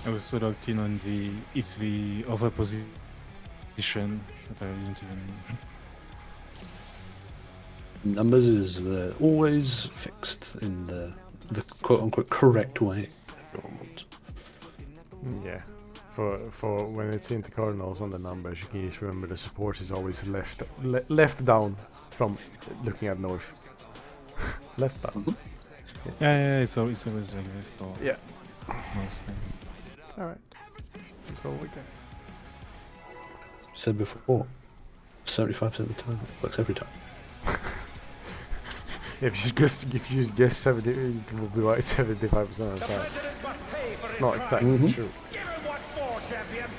I was so locked in on it's the other position that I didn't even... Numbers is always fixed in the quote-unquote correct way. Yeah. For when it's into cardinals on the numbers, you can just remember the support is always left down from looking at north. Left down. Yeah, it's always like this. Yeah. Most things. Alright. Go with that. Said before, 75% of the time it works every time. If you guess 70, it will be right 75% of the The time. president must pay for his Not crime. exactly true. Give him what for, champion.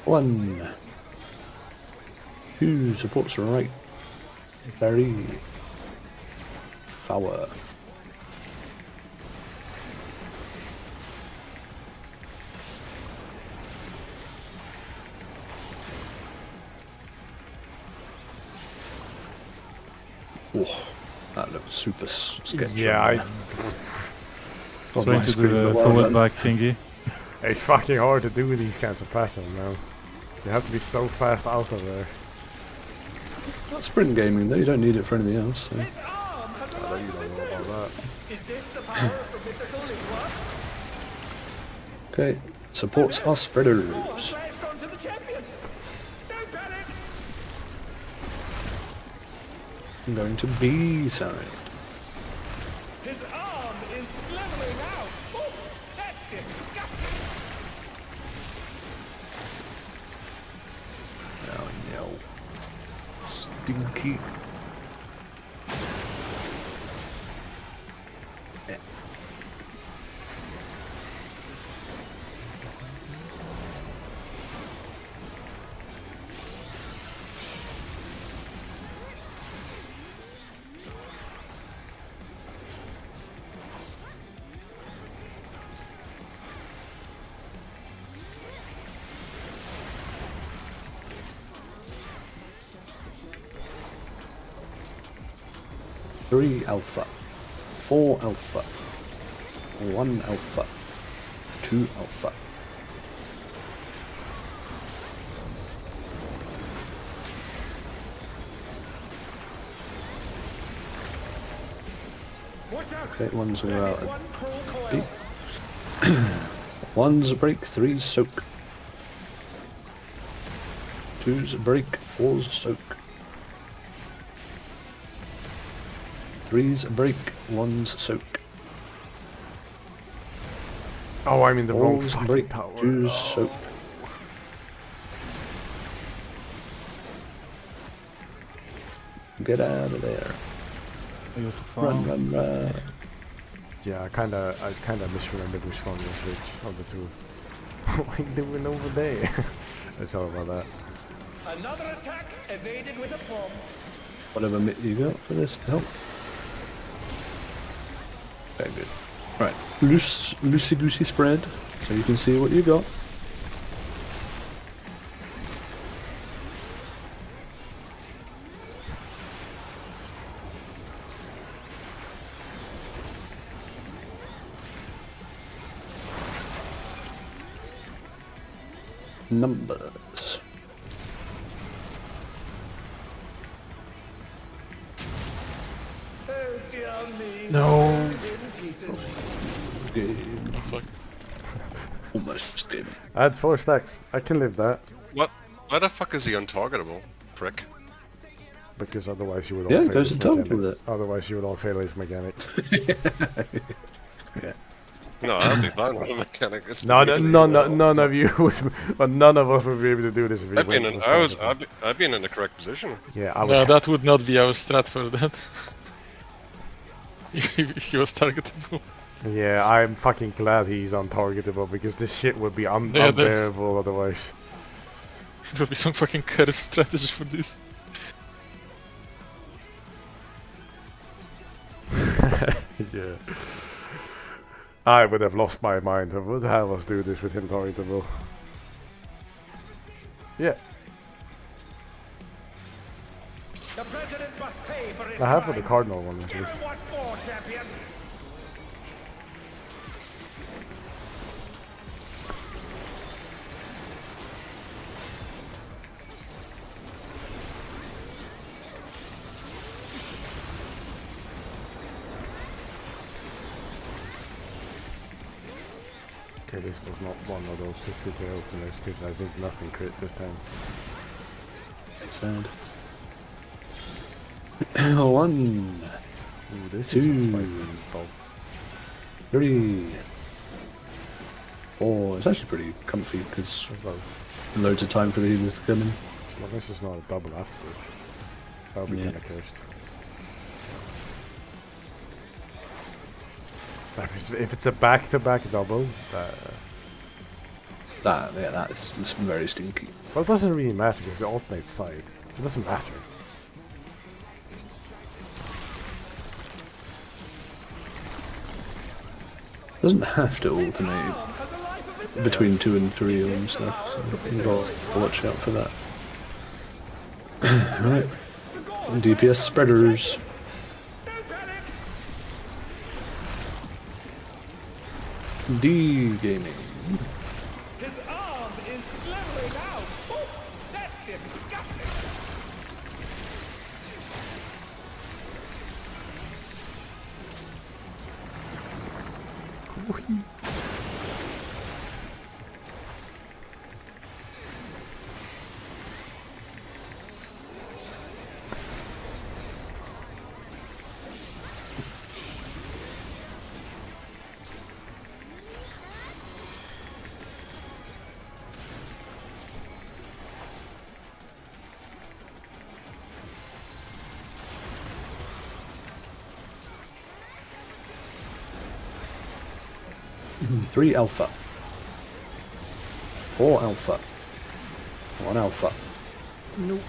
One. 2 supports right. Very foul. Oh, that looks super sketchy. Yeah, God, Trying my to screen, do the wild forward one. back thingy. it's fucking hard to do these kinds of patterns now. You have to be so fast out of there. That's sprint gaming though, you don't need it for anything else. So. His arm has a I life don't of its know own. about that. Is this the power of the mythical in one? Okay, supports are Gore spreaders. has latched onto the champion. Don't panic. I'm going to B side. His arm is slithering out. Oh, that's disgusting. Oh no. Stinky. 3 alpha, 4 alpha, 1 alpha, 2 alpha. Watch out! Okay, one's gonna go That out is at one cruel B. coil. 1's a break, 3's soak. 2's a break, 4's a soak. 3's a break, 1's a soak. Oh, I'm in the wrong 4's a fucking break, tower. 2's soak. Get out of there. Are you too far? Run, run. Yeah, I kinda misremembered which one was which of the two. What are you doing over there? Sorry about that. Another attack evaded with a bomb. Whatever mitt you got for this to help. Very good. Right, loosey goosey spread, so you can see what you got. Numbers. Oh dear me. No. It's in pieces. Game. Fuck. Almost game. I had 4 stacks. I can live that. What? Why the fuck is he untargetable? Prick. Because otherwise you would all Yeah, fail it goes his to top mechanic. with it. Otherwise you would all fail his mechanic. Yeah. No, I'll be fine with the mechanic. It's None really of you would, but none of us would be able to do this if we I've been went in. with the I was. standard. I've been in the correct position. Yeah, I No, was. that would not be our strat for that. He was targetable. Yeah, I'm fucking glad he's untargetable because this shit would be Yeah, unbearable otherwise. It would be some fucking curse strategy for this. Yeah. I would have lost my mind. I would have us do this with him targetable. Yeah. The president must pay for his I have for the crimes. cardinal one at Give least. him what for, champion? Okay, this was not one of those 50k openers because I think nothing crit this time. Sad. 1, Ooh, this is 2, a spicy bob. 3, 4. It's actually pretty comfy because As well, loads of time for the healers to come in. as long as it's not a double afterwards. That would be Yeah. kinda cursed. If it's a back-to-back double, That's very stinky. well, it doesn't really matter because the alternate side. It doesn't matter. Doesn't have to alternate Has a life of its own. between 2 and 3 and stuff, so you've got to watch out for that. Right, The gods DPS spreaders. don't panic. D gaming. His arm is slithering out. Oh, that's disgusting. Three alpha. 4 alpha. 1 alpha. Nope.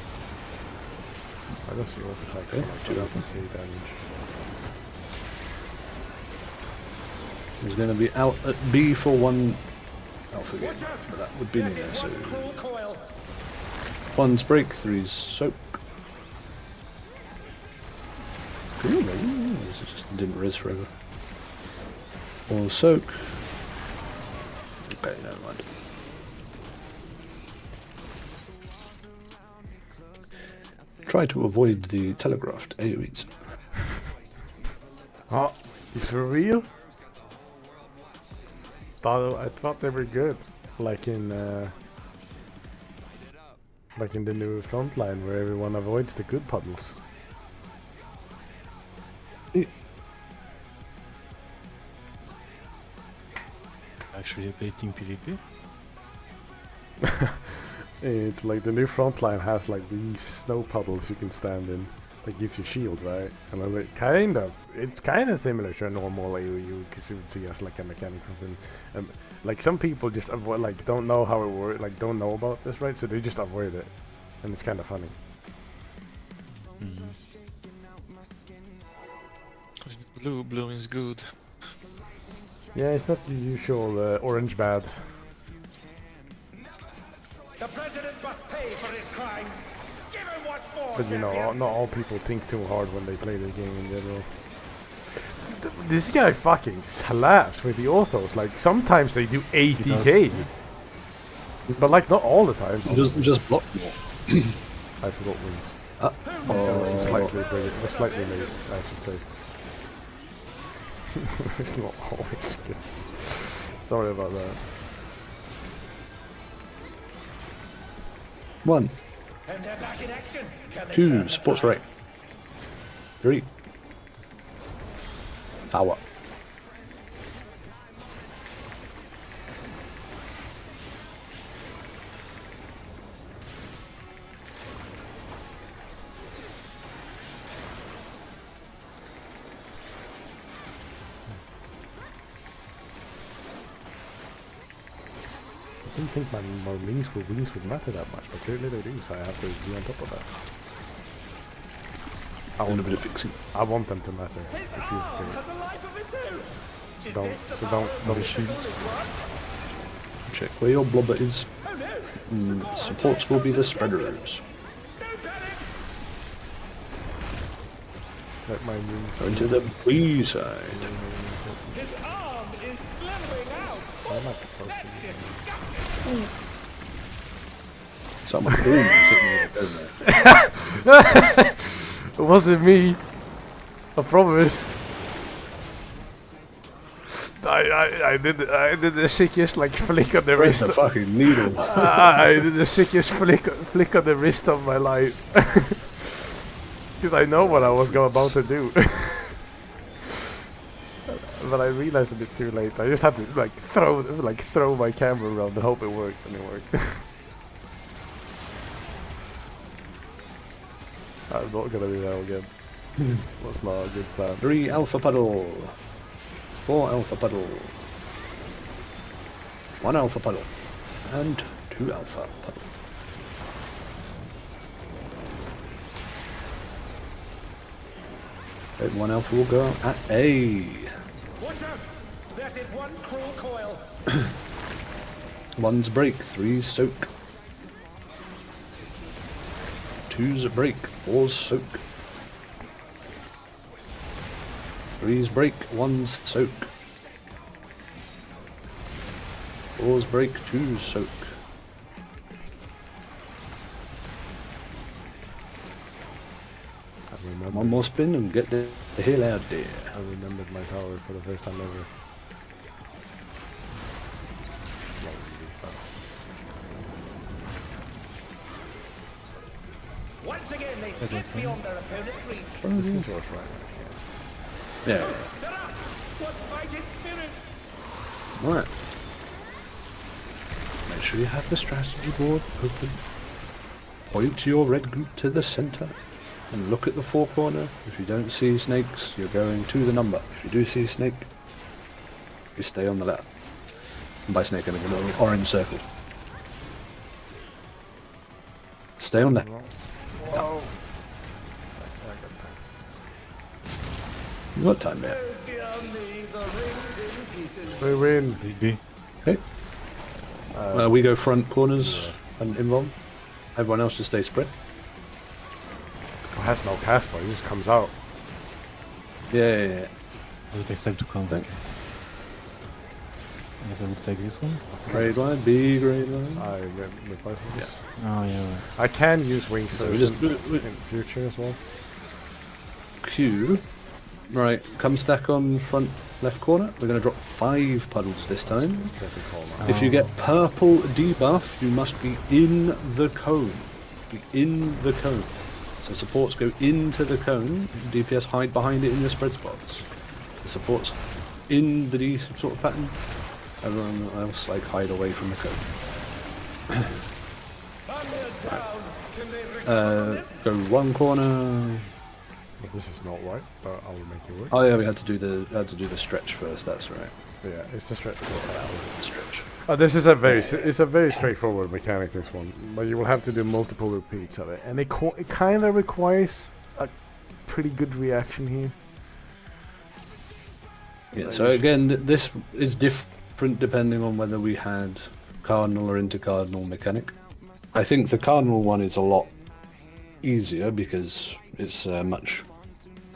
I guess you also take Okay, 2 alpha. damage. He's going to be out at B for 1 alpha game. Watch out. But that would be That me, is so one cruel coil. 1's break, 3's soak. Could you imagine? It just didn't res forever. Or soak. Okay, never mind. Try to avoid the telegraphed AoEs. Oh, you for real? I thought they were good, like in the new frontline where everyone avoids the good puddles. Actually debating PvP. It's like the new frontline has like these snow puddles you can stand in that gives you shield, right? And I'm like, it's kind of similar to a normal AoE because you would see as like a mechanic from like some people just avoid, like don't know how it works, like don't know about this, right? So they just avoid it, and it's kind of funny. Cause it's blue. Blue is good. Yeah, it's not the usual orange bad. The president must pay for his crimes. Give him what for, But you know, champion. not all people think too hard when they play the game in general. This guy fucking slaps with the autos. Like sometimes they do 80k, but like not all the time. Just block more. I forgot when. Slightly late, I should say. It's not always good. Sorry about that. 1, And they're back in action. Can they 2, turn the sports tide? right. 3, power. I didn't think my wings would matter that much, but clearly they do, so I have to be on top of that. I want a bit of fixing. I want them to matter. His If you arm think. has a life of its own. Is Don't, this the so power don't of shields. the blood? Check where your blobber is. Oh no! The god has Supports will be the spreaders. Don't panic! Let my wings Going to the B side. His arm is slithering out. I'm not supposed to. That's disgusting. Someone boom is hitting me with a gun there. It wasn't me. I promise. I did the sickest like flick on the Where's wrist. the fucking needle? I did the sickest flick on the wrist of my life. Because I know what I was about to do. But I realized a bit too late, so I just had to like throw my camera around and hope it worked, and it worked. I'm not gonna do that again. That's not a good plan. 3 alpha puddle. 4 alpha puddle. 1 alpha puddle. And 2 alpha puddle. Okay, 1 alpha will go out at A. Watch out! That is one cruel coil. 1's break, 3's soak. 2's break, 4's soak. 3's break, 1's soak. 4's break, 2's soak. I remembered, One more spin and get the hell out there. I remembered my tower for the first time ever. Not really, but Once again, they slip beyond their opponent's reach. this is yours, right? Yeah. They're up! What fighting spirit! Alright. Make sure you have the strategy board open. Point your red group to the center and look at the 4 corner. If you don't see snakes, you're going to the number. If you do see a snake, you stay on the left. And by snake, I mean a little orange circle. Stay on there. Whoa! You got time there. Oh dear me, the ring's in pieces. We win! Maybe. Okay. We go front corners and involve. Everyone else just stay spread. It has no cast bar, he just comes out. Yeah. Oh, it takes time to come back. I guess I would take this one. Grade 1, B grade 1. I replace it. Yeah. Oh yeah. Right. I can use wings So we just in future as well. Q. Right, come stack on front left corner. We're going to drop 5 puddles this time. Curtain call now. If you get purple debuff, you must be in the cone. Be in the cone. So supports go into the cone. DPS hide behind it in your spread spots. The supports in the D sort of pattern. Everyone else like hide away from the cone. Go one corner. This is not right, but I'll make it work. Oh yeah, we had to do the stretch first. That's right. Yeah, it's a stretch. Stretch. This is a very straightforward mechanic. This one, but you will have to do multiple repeats of it, and it kind of requires a pretty good reaction here. Yeah. So again, this is different depending on whether we had cardinal or intercardinal mechanic. I think the cardinal one is a lot easier because it's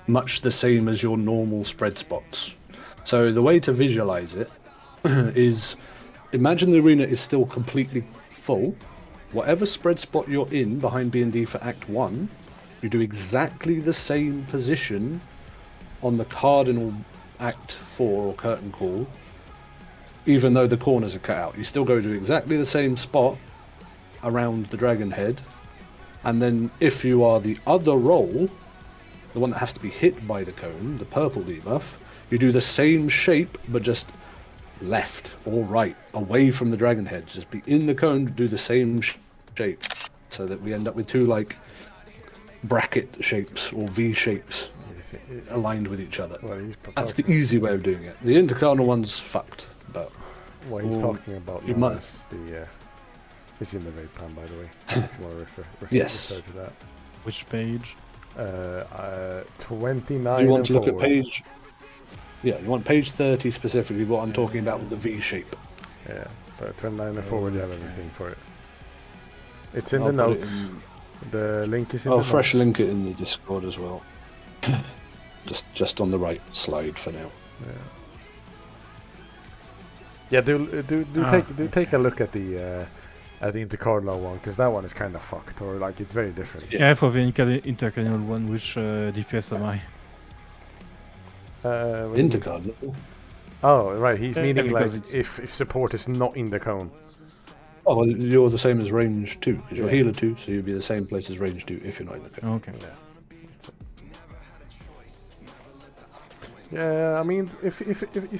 much the same as your normal spread spots. So the way to visualize it is imagine the arena is still completely full. Whatever spread spot you're in behind B&D for Act 1, you do exactly the same position on the cardinal Act 4 or curtain call, even though the corners are cut out. You still go to exactly the same spot around the dragon head, and then if you are the other role, the one that has to be hit by the cone, the purple debuff, you do the same shape, but just left or right, away from the dragon head. Just be in the cone, do the same shape, so that we end up with 2 like bracket shapes or V shapes aligned with each other. Well, That's the easy way of doing it. The intercardinal one's fucked, but what he's talking about you now might- is the. It's in the raid plan, by the way. If you want to Yes. refer to that. Which page? 29. you want and to look at forward. page. Yeah, you want page 30 specifically. What I'm talking about with the V shape. Yeah, but 29 and forward, you have everything for it. It's in I'll the put it notes. in- The link is in I'll the fresh link it in the Discord as well. just on the right slide for now. notes. Yeah, do take a look at the intercardinal one, because that one is kind of fucked, or like it's very different. Yeah. Yeah, for the intercardinal one, which DPS am I? What do you mean? Intercardinal. Oh, right. He's Yeah, meaning like because it's- if support is not in the cone. Oh, well, you're the same as range 2, because you're Yeah. healer 2, so you'd be the same place as range 2 if you're not in the code. Okay. Yeah, I mean, if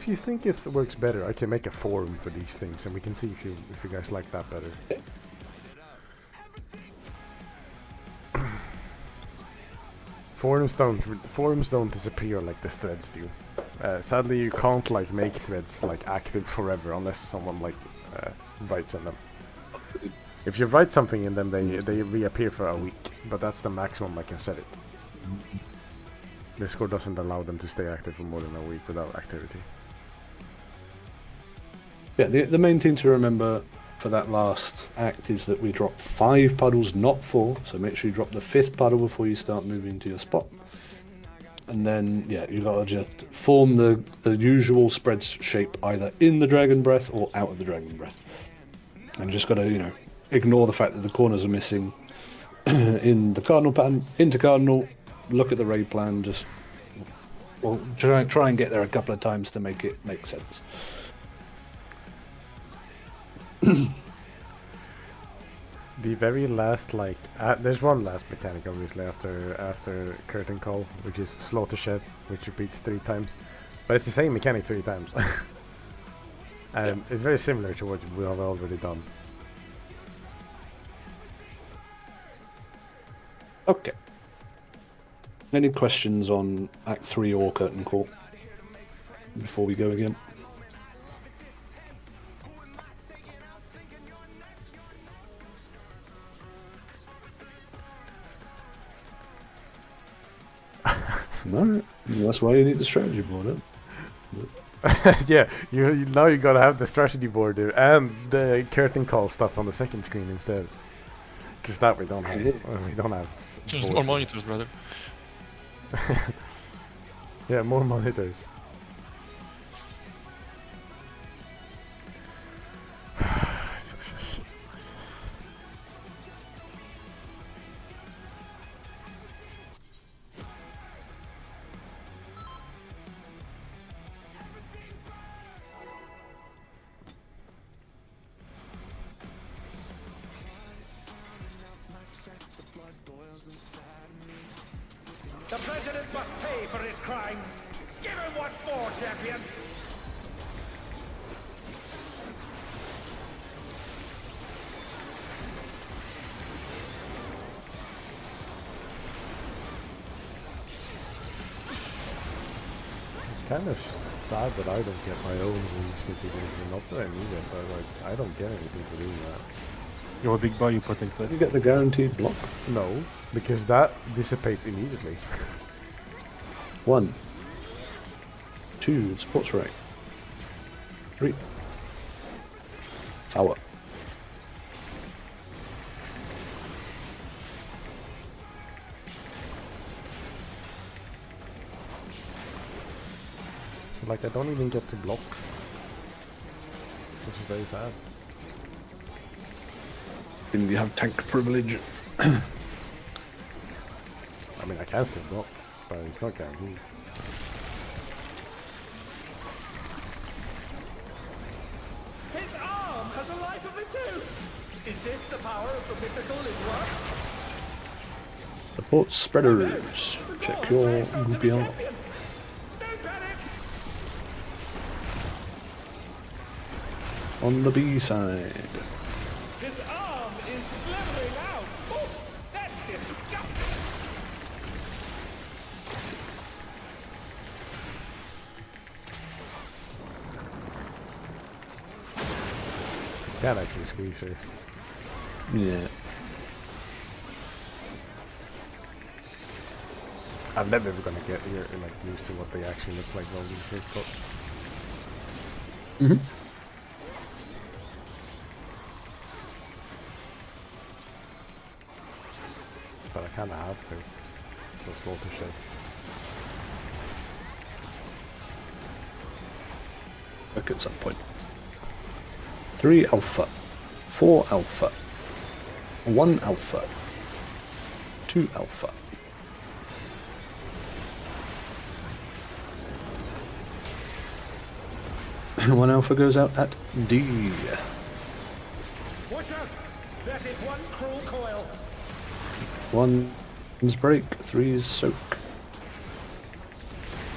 you think it works better, I can make a forum for these things, and we can see if you guys like that better. Forums don't disappear like the threads do. Sadly, you can't like make threads like active forever unless someone like writes on them. If you write something in them, they reappear for a week, but that's the maximum I can set it. Discord doesn't allow them to stay active for more than a week without activity. Yeah, the main thing to remember for that last act is that we drop 5 puddles, not 4, so make sure you drop the 5th puddle before you start moving to your spot. And then, yeah, you gotta just form the usual spread shape either in the dragon breath or out of the dragon breath. And just gotta, ignore the fact that the corners are missing in the cardinal pattern. Intercardinal, look at the raid plan, just try and get there a couple of times to make it make sense. The very last, there's one last mechanic obviously after curtain call, which is slaughter shed, which repeats 3 times, but it's the same mechanic 3 times, and it's very similar to what we have already done. Okay. Any questions on Act 3 or curtain call before we go again? No, that's why you need the strategy board. Huh? Yeah, now you gotta have the strategy board there and the curtain call stuff on the second screen instead, because that we don't have. We don't have. Just board. more monitors, brother. Yeah, more monitors. The president must pay for his crimes. Give him what for, champion. It's kind of sad that I don't get my own wings mitigation. Not that I need it, but like I don't get anything for doing that. You're a big boy, you protect us. You get the guaranteed block. No, because that dissipates immediately. 1, 2, sports right. 3, power. Like I don't even get to block, which is very sad. And you have tank privilege. I mean, I can still block, but it's not guaranteed. His arm has a life of its own. Is this the power of the mythical in work? Support spreaders. Check your groupie armor. Don't panic. On the B side. His arm is slithering out. Oh, that's disgusting. Can't actually squeeze her. Yeah. I'm never gonna get here like used to what they actually look like all these days, but but I kinda have to. So it's all to show. Look at some point. 3 alpha. 4 alpha. 1 alpha. 2 alpha. One alpha goes out at D. Watch out. That is one cruel coil. 1's break, 3's soak.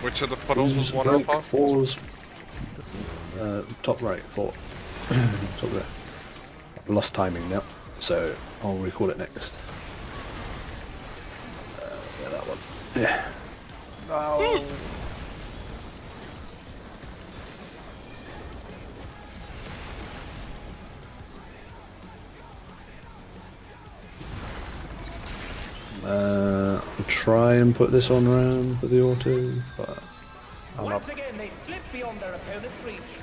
Which of the puddles 2's was one break, alpha? 4's top right, 4. Top there. I've lost timing now, so I'll record it next. Yeah, that one. Yeah. Oh. I'll try and put this on round with the auto, but Once again, they slip beyond their opponent's reach.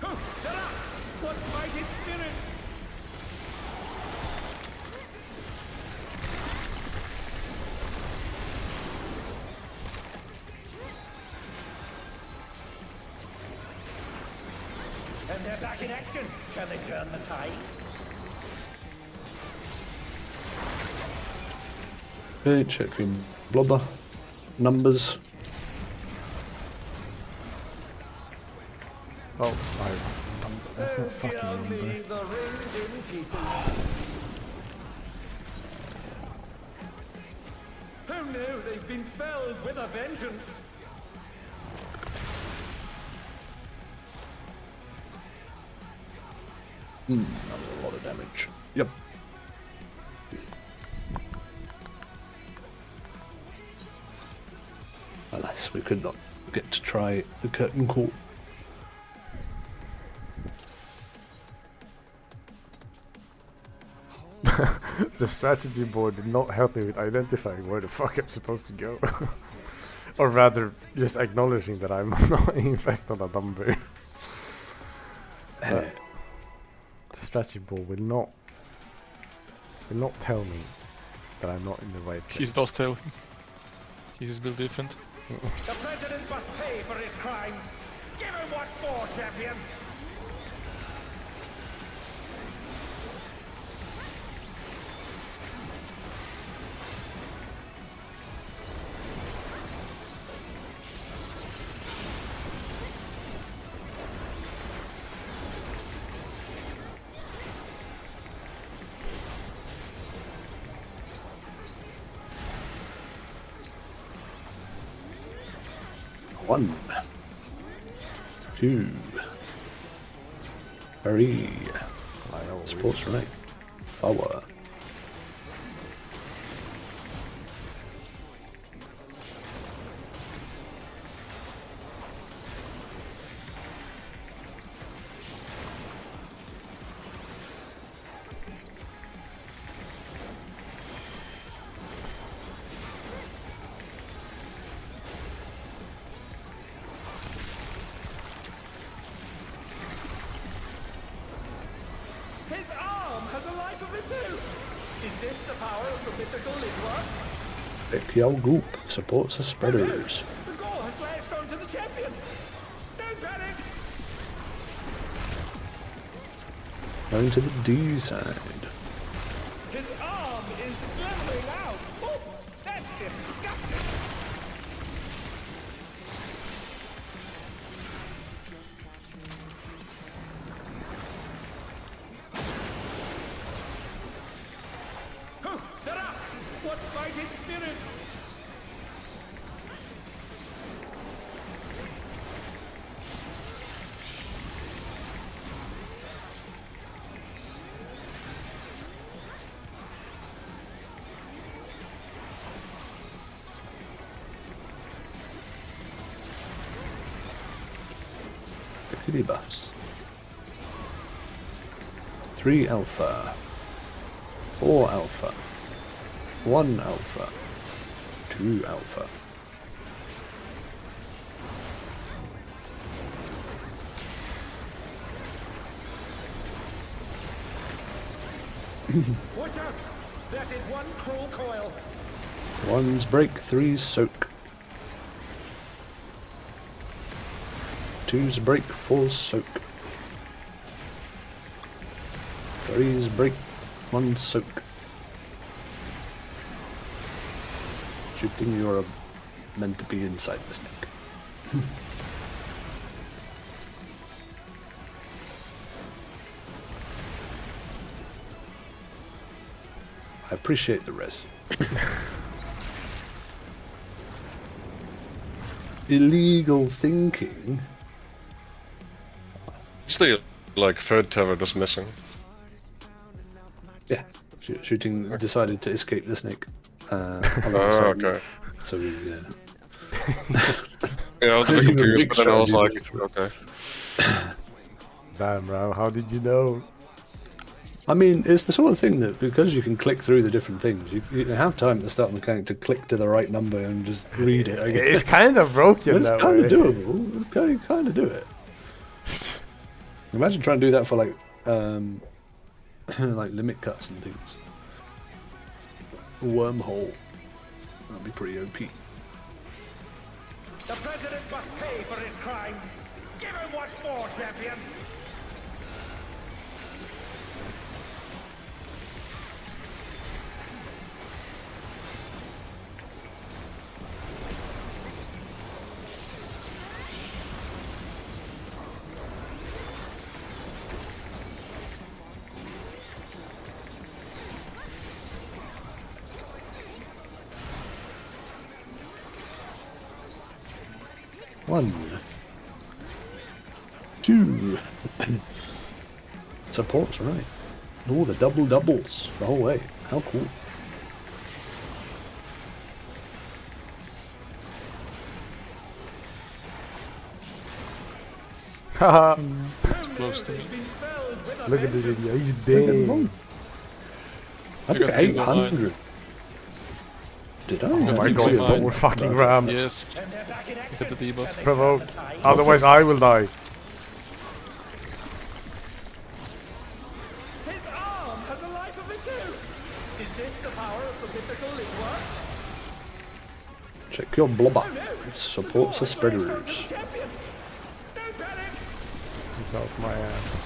Oh, they're up. What fighting spirit! And they're back in action. Can they turn the tide? okay, checking blubber numbers. Oh, That's not Oh, fucking dear number. me, the ring's in pieces. Oh no, they've been felled with a vengeance. That's a lot of damage. Yep. Alas, we could not get to try the curtain call. the strategy board did not help me with identifying where the fuck I'm supposed to go. Or rather, just acknowledging that I'm not in fact on a number. But the strategy board will not tell me that I'm not in the right place. He's Dostale. He's built different. The president must pay for his crimes. Give him what for, champion. One, two, three. Sports right. Forward. His arm has a life of its own. Is this the power of the mythical Lingua? Pick your group. Supports the spreaders. The gore has lashed onto the champion. Don't panic. Going to the D side. His arm is slithering out. Oh, that's disgusting. Dara! What fighting spirit! Pickety buffs. 3 alpha. 4 alpha. 1 alpha. 2 alpha. Watch out! That is one cruel coil. 1's break, 3's soak. 2's break, 4's soak. 3's break, 1's soak. Shooting, you're meant to be inside the snake. I appreciate the res. Illegal thinking. Still, like, third turret is missing. Yeah, shooting decided to escape the snake. Oh, alongside me. okay. So we, Yeah, I was a bit Even confused, big but then I was like, strategy. okay. Damn, bro, how did you know? I mean, it's the sort of thing that because you can click through the different things, you have time at the start of the mechanic to click to the right number and just read it. I guess. It's kind of broken It's that kind way. of doable. It's kind of do it. Imagine trying to do that for like like limit cuts and things. Wormhole. That'd be pretty OP. The president must pay for his crimes. Give him what for, champion. One. 2. Support's right. Oh, the double doubles the whole way. How cool. Haha, Close to me. look at this idiot, he's Look at dead. them. I You took got people 800. Did I? Oh I my didn't god, see it. Online. more fucking ram. Yes, And they're back in hit action. the debuff. Provoked. Otherwise I will die. His arm has a life of its own. Is this the power of the mythical Lingua? Take your blobber. Support the spreaders. Champion! Don't panic! It's off my ass.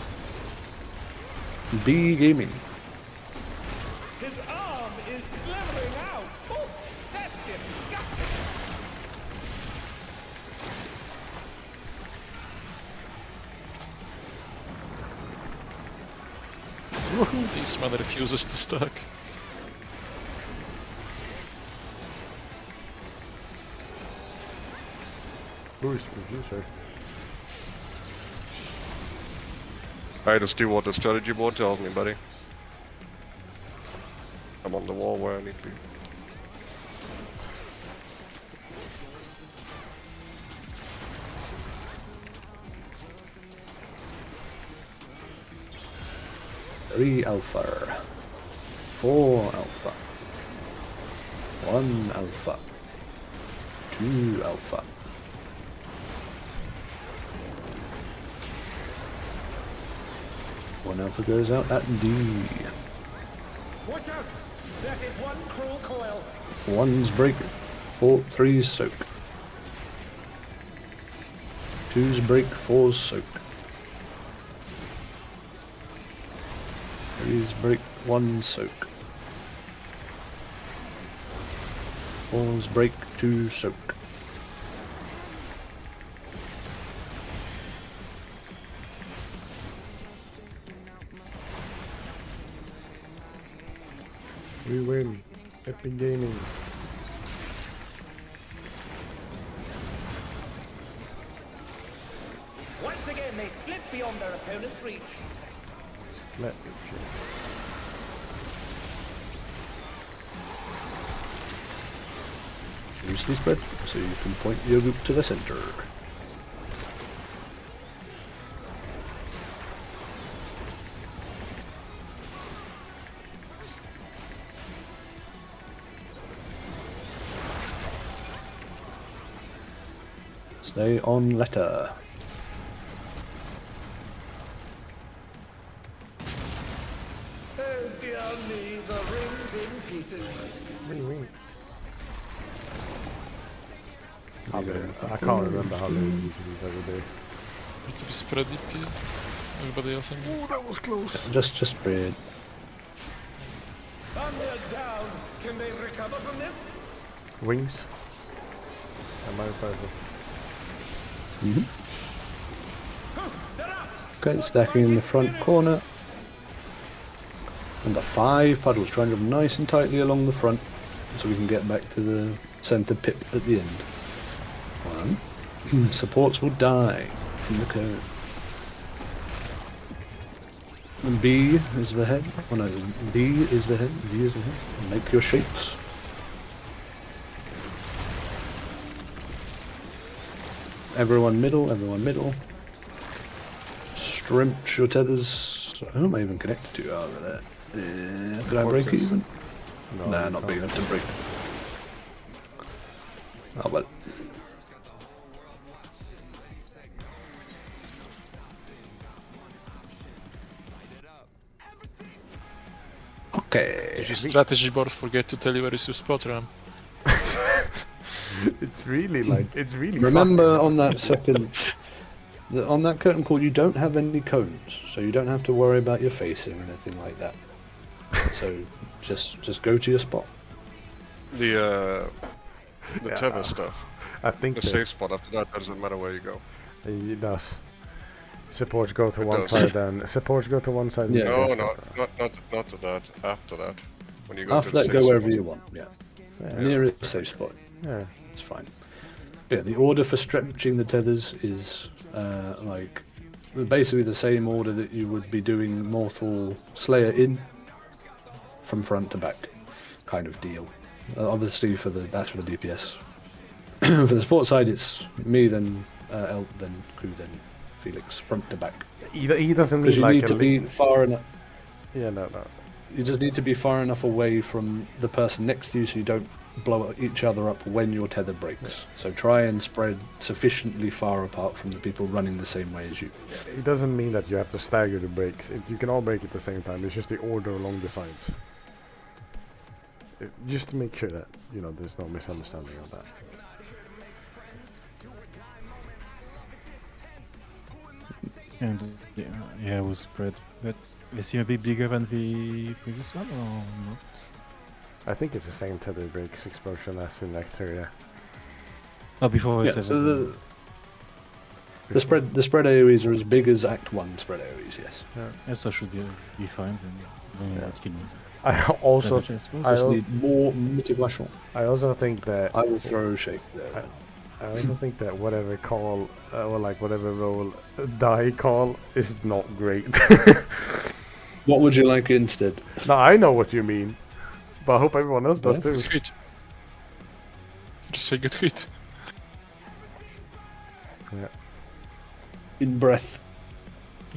B Gaming. His arm is slithering out! Oh, that's disgusting! This man refuses to stack. Who's producer? I just do what the strategy board tells me, buddy. I'm on the wall where I need to be. Three alpha. 4 alpha. 1 alpha. 2 alpha. One alpha goes out at D. Watch out! That is one cruel coil! 1's break. 3's soak. 2's break. 4's soak. 3's break. 1's soak. 4's break. 2 soak. We win. Epic Gaming. Once again, they slip beyond their opponent's reach. Let me check. Loosely spread, so you can point your group to the center. Stay on letter. Oh dear me, the ring's in pieces. Win. There you go. I can't remember how many these ever do. Need to be spread DP. Everybody else on me. Oh, that was close. Just spread. And they're down. Can they recover from this? Wings. Am I perfect? They're up! Okay, stacking in the front corner. And the 5 puddles, trying to go nice and tightly along the front so we can get back to the centre pip at the end. 1. Supports will die in the cone. And B is the head. Oh no, B is the head. D is the head. Make your shapes. Everyone middle, everyone middle. Strimch your tethers. Who am I even connected to? Over there. Did I break it even? No, Nah, you not big can't. enough to break. Oh well. Okay. Your strategy board forget to tell you where is your spot, Ram. It's really like, it's really Remember on that second, on that curtain call, you don't have any cones, so you don't have to worry about your facing or anything like that. So just go to your spot. The Yeah. tether stuff. I think The that safe spot after that doesn't matter where you go. it does. Supports go to It one does. side and supports go to one side. and Yeah. the No, rest no, go- not to that. After that, when you go After to the that, go safe wherever spot. you want. Yeah, Yeah. nearest safe spot. Yeah. It's fine. But yeah, the order for stretching the tethers is like basically the same order that you would be doing Mortal Slayer in, from front to back, kind of deal. Obviously, that's for the DPS. For the support side, it's me, then El, then Ku, then Felix, front to back. He doesn't Because need you like need a to be far enough. Yeah, no. You just need to be far enough away from the person next to you so you don't blow each other up when your tether breaks. So try and spread sufficiently far apart from the people running the same way as you. It doesn't mean that you have to stagger the breaks. You can all break at the same time. It's just the order along the sides. Just to make sure that, there's no misunderstanding of that. And yeah, it was spread. But they seem a bit bigger than the previous one, or not? I think it's the same tether breaks explosion as in Nectar, yeah. Oh, before it Yeah, was so the spread areas are as big as Act 1 spread areas, yes. yes, so should be fine. Then Yeah. not killing I also, damage, I suppose. I Just al- need more mitigation. I also think that I will throw shake there. I also think that whatever call or like whatever roll die call is not great. What would you like instead? Now I know what you mean, but I hope everyone else does Yeah. too. Good hit. Just say good hit. Yeah. In breath.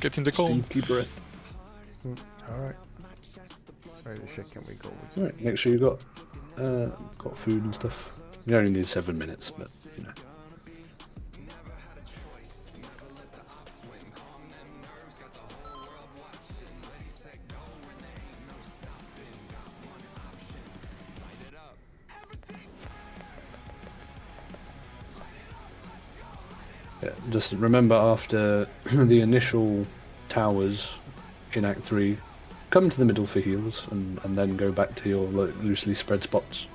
Get in the cone. Stinky breath. All right. Where the shit can we go with? Alright, make sure you got food and stuff. You only need 7 minutes, but you know. Yeah, just remember after the initial towers in Act 3, come to the middle for heals and then go back to your loosely spread spots.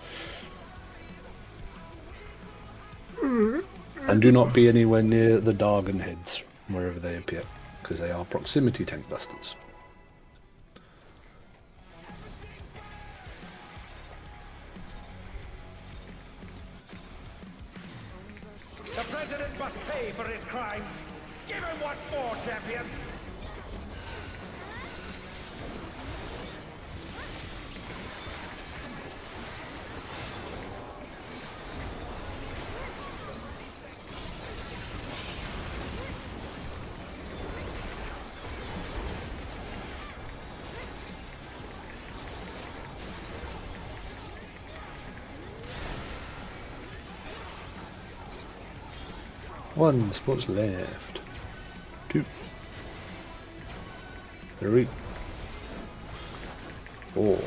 And do not be anywhere near the Dargon heads, wherever they appear, because they are proximity tank busters. The president must pay for his crimes. Give him what for, champion. One spot's left. 2, 3, 4.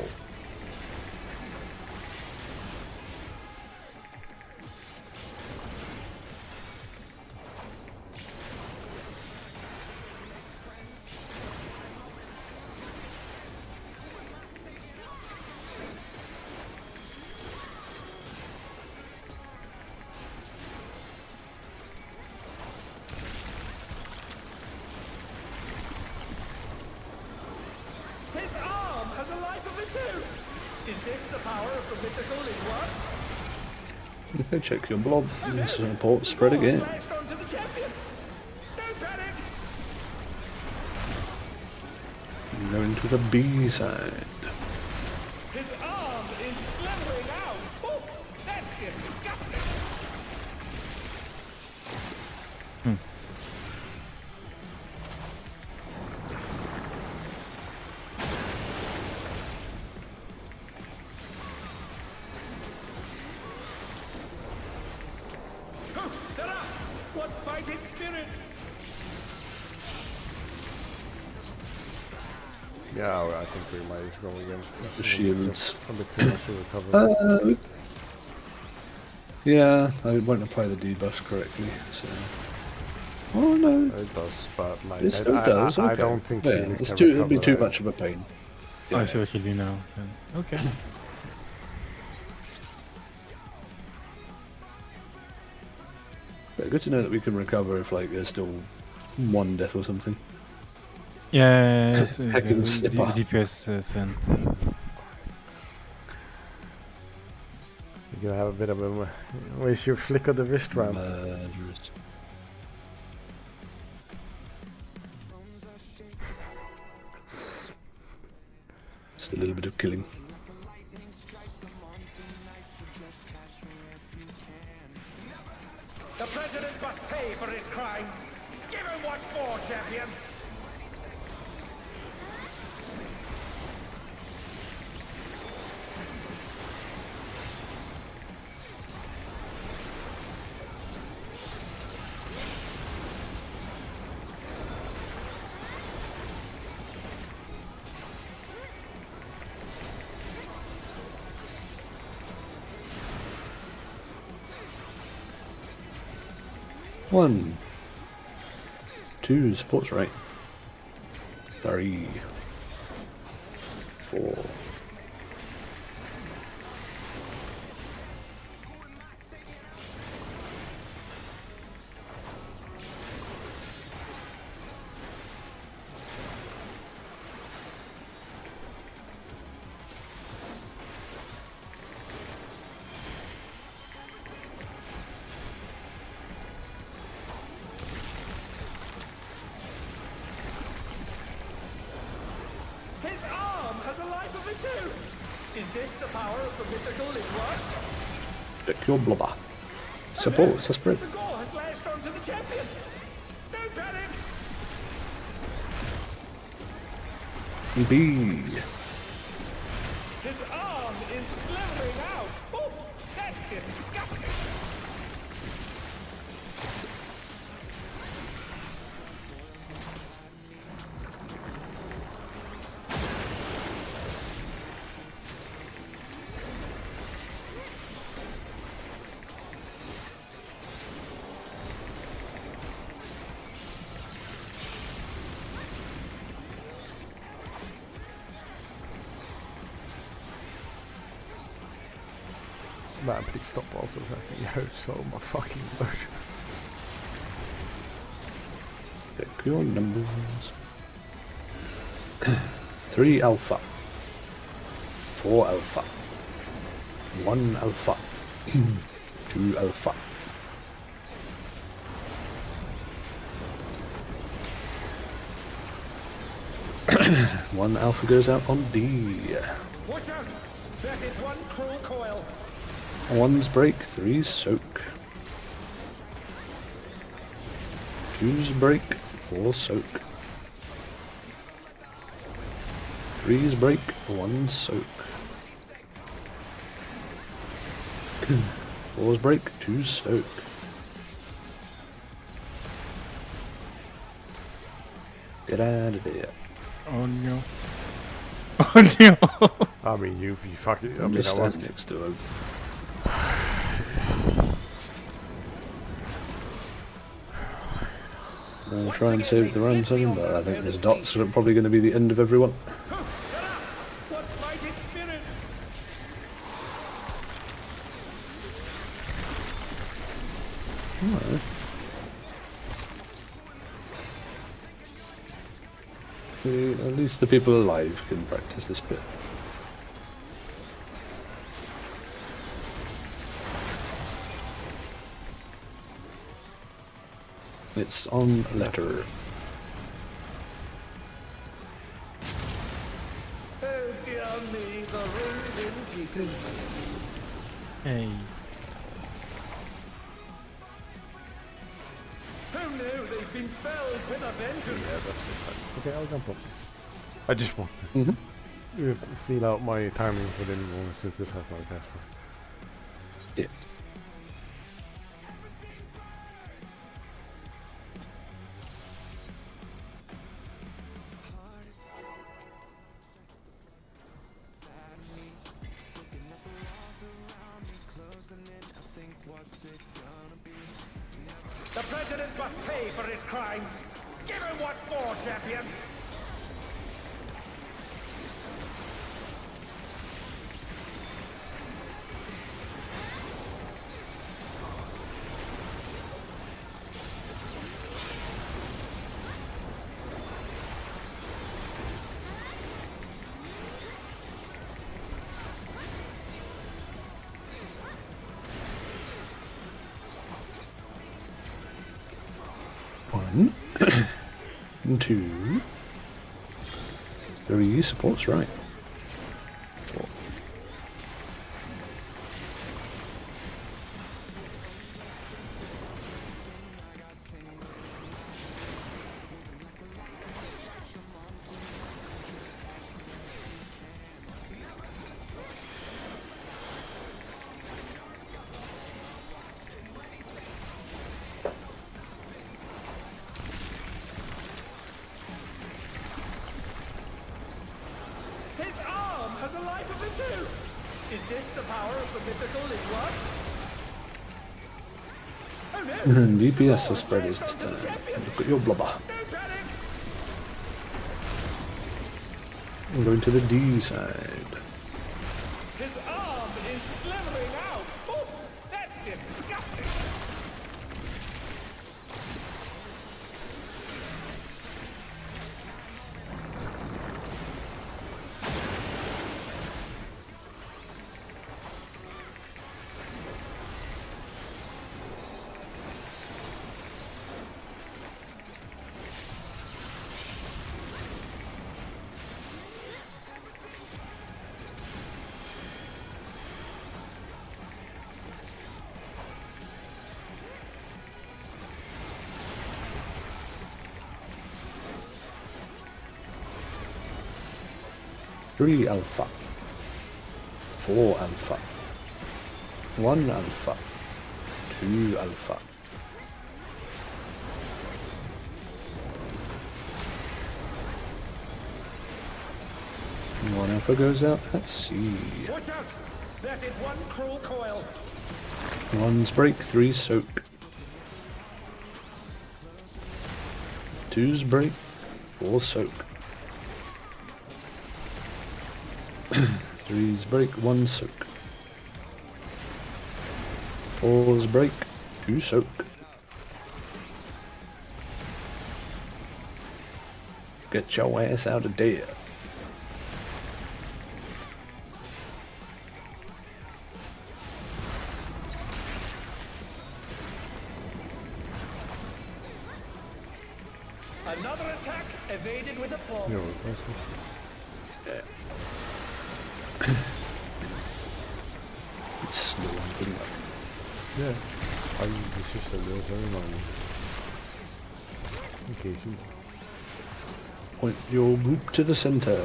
His arm has a life of its own. Is this the power of the mythical in one? Okay, check your blob and support spread More again. slashed onto the champion. Don't panic. Going to the B side. His arm is slithering out. Oh, that's disgusting. Huh, they're up. What fighting spirit? Yeah, well, I think we might go again. The shields. A bit too much to recover. Yeah, I won't apply the debuffs correctly, so... Oh no, It does, but like, it still does, I okay. don't think Yeah, we it's can it'd be recover too that. much of a pain. I Yeah. see what you do now. Then. Okay. But good to know that we can recover if like there's still one death or something. Yeah, yes, Heckin' the snipper. DPS sent. You're gonna have a bit of a where's your flick of the wrist round? Murderous. Just a little bit of killing. The president must pay for his crimes. Give him what for, champion. 2 supports right. 3, 4. His arm has a life of its own! Is this the power of the mythical in one? Pick your blubber. Supports a spread. The gore has lashed onto the champion! Don't panic! B. His arm is slithering out! Oh, that's disgusting! Man, please stop also attacking. You hurt so much fucking word. Pick your numbers. 3 alpha. 4 alpha. 1 alpha. 2 alpha. One alpha goes out on D. Watch out! That is one cruel coil! 1's break, 3's soak. 2's break, 4's soak. 3's break, 1's soak. 4's break, 2's soak. Get out of there. Oh no. Oh no. I mean, you fucking. I I'm mean, just I was. stand next to him. I'll try and save the ransom, but I think this dots are probably going to be the end of everyone. What fighting spirit! Alright. At least the people alive can practice this bit. It's on letter. Oh dear me, the ring's in pieces. Hey. Oh no, they've been felled with a vengeance! Okay, I'll jump up. I just want to feel out my timing within one since this has no casper. Yeah. The president must pay for his crimes! Give him what for, champion! One, 2, 3 supports right. 4. His arm has a life of its own! Is this the power of the mythical in one? Oh DPS has spread his this time. Look at your blubber. Don't panic! I'm going to the D side. His arm is slithering out! Oh, that's disgusting! Three alpha. 4 alpha. 1 alpha. 2 alpha. One alpha goes out at sea. Watch out! That is one cruel coil! 1's break, 3 soak. 2's break, 4 soak. 3's break, 1 soak. 4's break, 2 soak. Get your ass out of there. Another attack evaded with aplomb. You're welcome. It's slow and putting up. Yeah. It's just a little very normal. Occasion. Point your group to the center.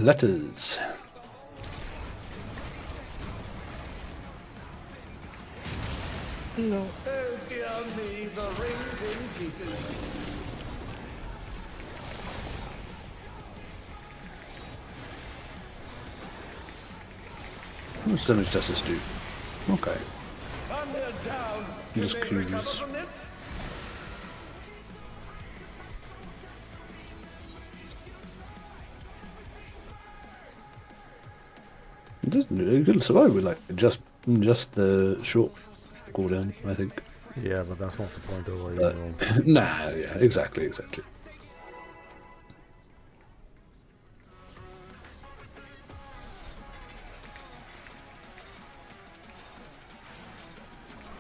Letters. Oh dear me, the ring's in pieces. How much damage does this do? Okay. Thunder down. Just Can they recover cruise. from this? It doesn't. It could survive with like just the short cooldown, I think. Yeah, but that's not the point of where you're going. Nah, yeah, exactly. The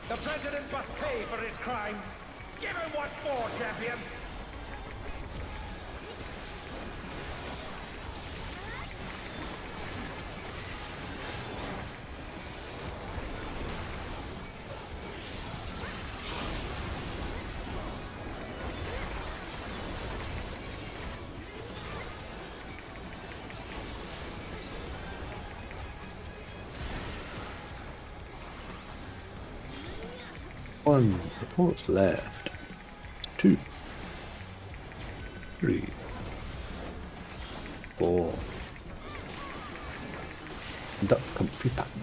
president must pay for his crimes. Give him what for, champion. One report's left. 2, 3, 4. Duck comfy pattern.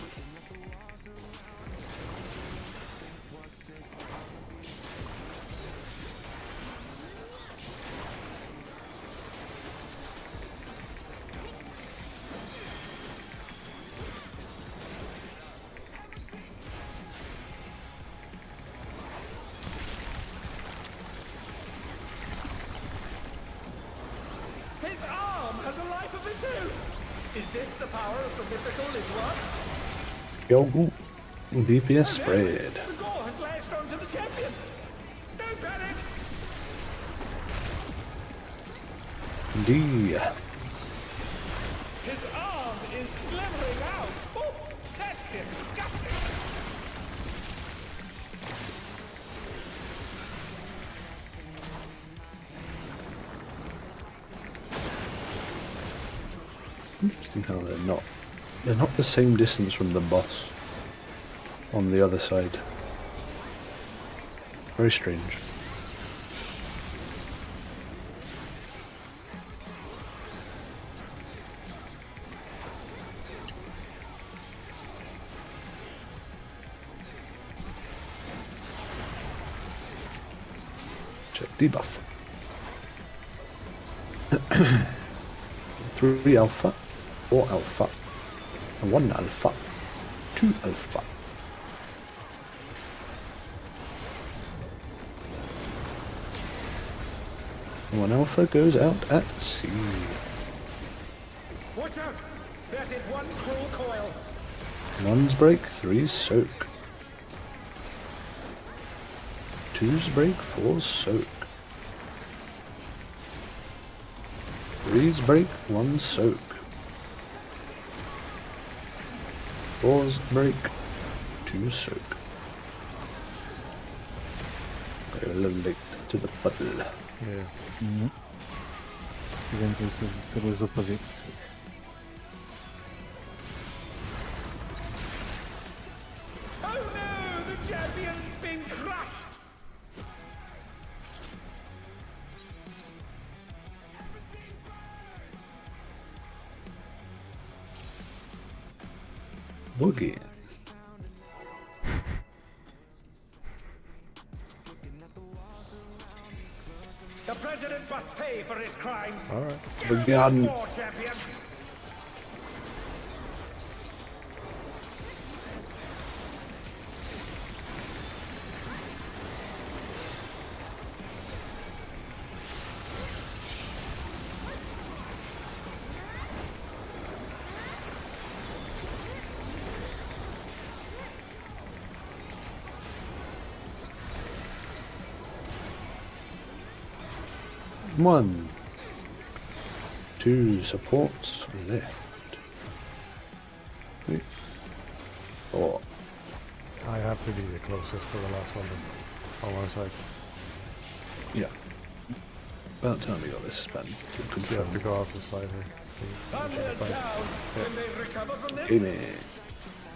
His arm has a life of its own. Is this the power of the mythical Linward? Yo, DPS spread. The gore has latched onto the champion. Don't panic. D. His arm is slithering out. Oh, that's disgusting. Interesting how they're not the same distance from the boss on the other side. Very strange. Check debuff. 3 alpha, 4 alpha, 1 alpha, 2 alpha. One alpha goes out at sea. Watch out! That is one cruel coil. 1's break, 3's soak. 2's break, 4's soak. 3's break, 1's soak. 4's break, 2's soak. They're a little late to the battle. Yeah. Even though it's always opposite. Oh no! The champion's been crushed! Boogie. The president must pay for his crimes. All right. Boogie. War champion. One. 2 supports left. 3, 4. I have to be the closest to the last one on our side. Yeah. About time we got this span to You have confirm. to go out the side here. And they're down. Can they recover from this? Gaming.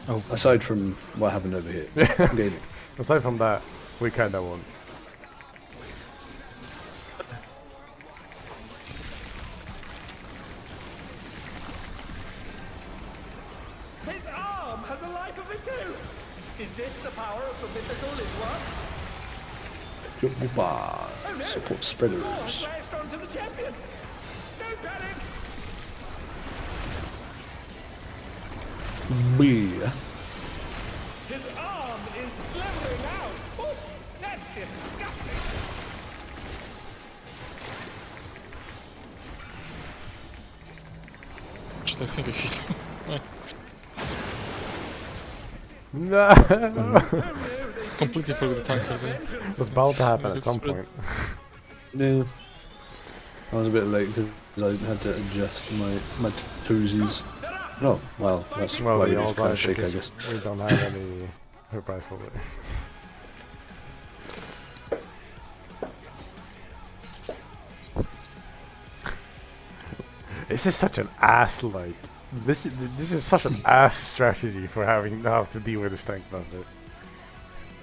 Oh, Aside from what happened over here. Gaming. Aside from that, we kinda won. His arm has a life of its own. Is this the power of the mythical Linwa? Oh no! Support Gore spreaders. slashed onto the champion. Don't panic. We. His arm is slithering out. Oh, that's disgusting. Should I think I hit you? No! Completely forgot the time survey. It was bound to happen at some point. Yeah. I was a bit late because I had to adjust my toesies. Oh, well, that's Well, why we you all just kind died of shake, I because guess. we don't have any reprisal there. This is such an ass like this is such an ass strategy for having to have to deal with the stank buster.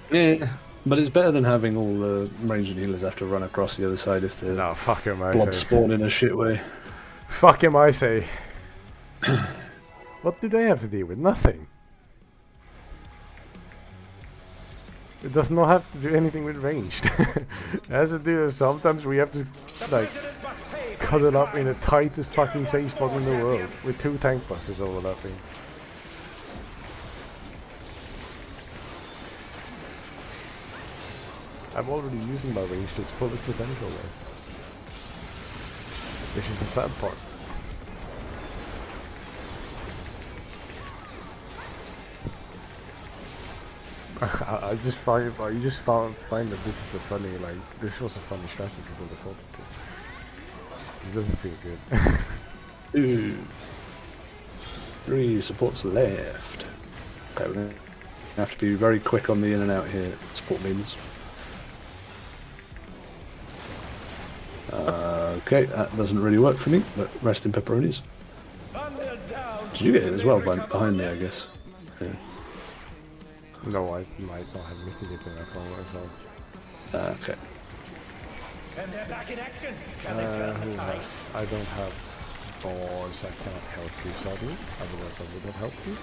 Yeah, but it's better than having all the ranged healers have to run across the other side if the No, fuck him, I blobs say. spawn in a shit way. Fuck him, I say. What do they have to deal with? Nothing. It does not have to do anything with ranged. It has to do with sometimes we have to like cuddle up in the tightest fucking safe spot in the world with 2 tank busters overlapping. I'm already using my range to its fullest potential there. Which is the sad part. I just find that this is a funny, like, this was a funny strategy for the photo too. It doesn't feel good. 2. 3 supports left. Okay, we're gonna have to be very quick on the in and out here, support beams. Okay, that doesn't really work for me, but rest in pepperonis. And they're down. Did you get it as well behind me, I guess? Yeah. No, I might not have mitigated that one myself. Okay. And they're back in action. Can they turn Who the tide? has? I don't have balls, I cannot help you, sorry. Otherwise I would have helped you.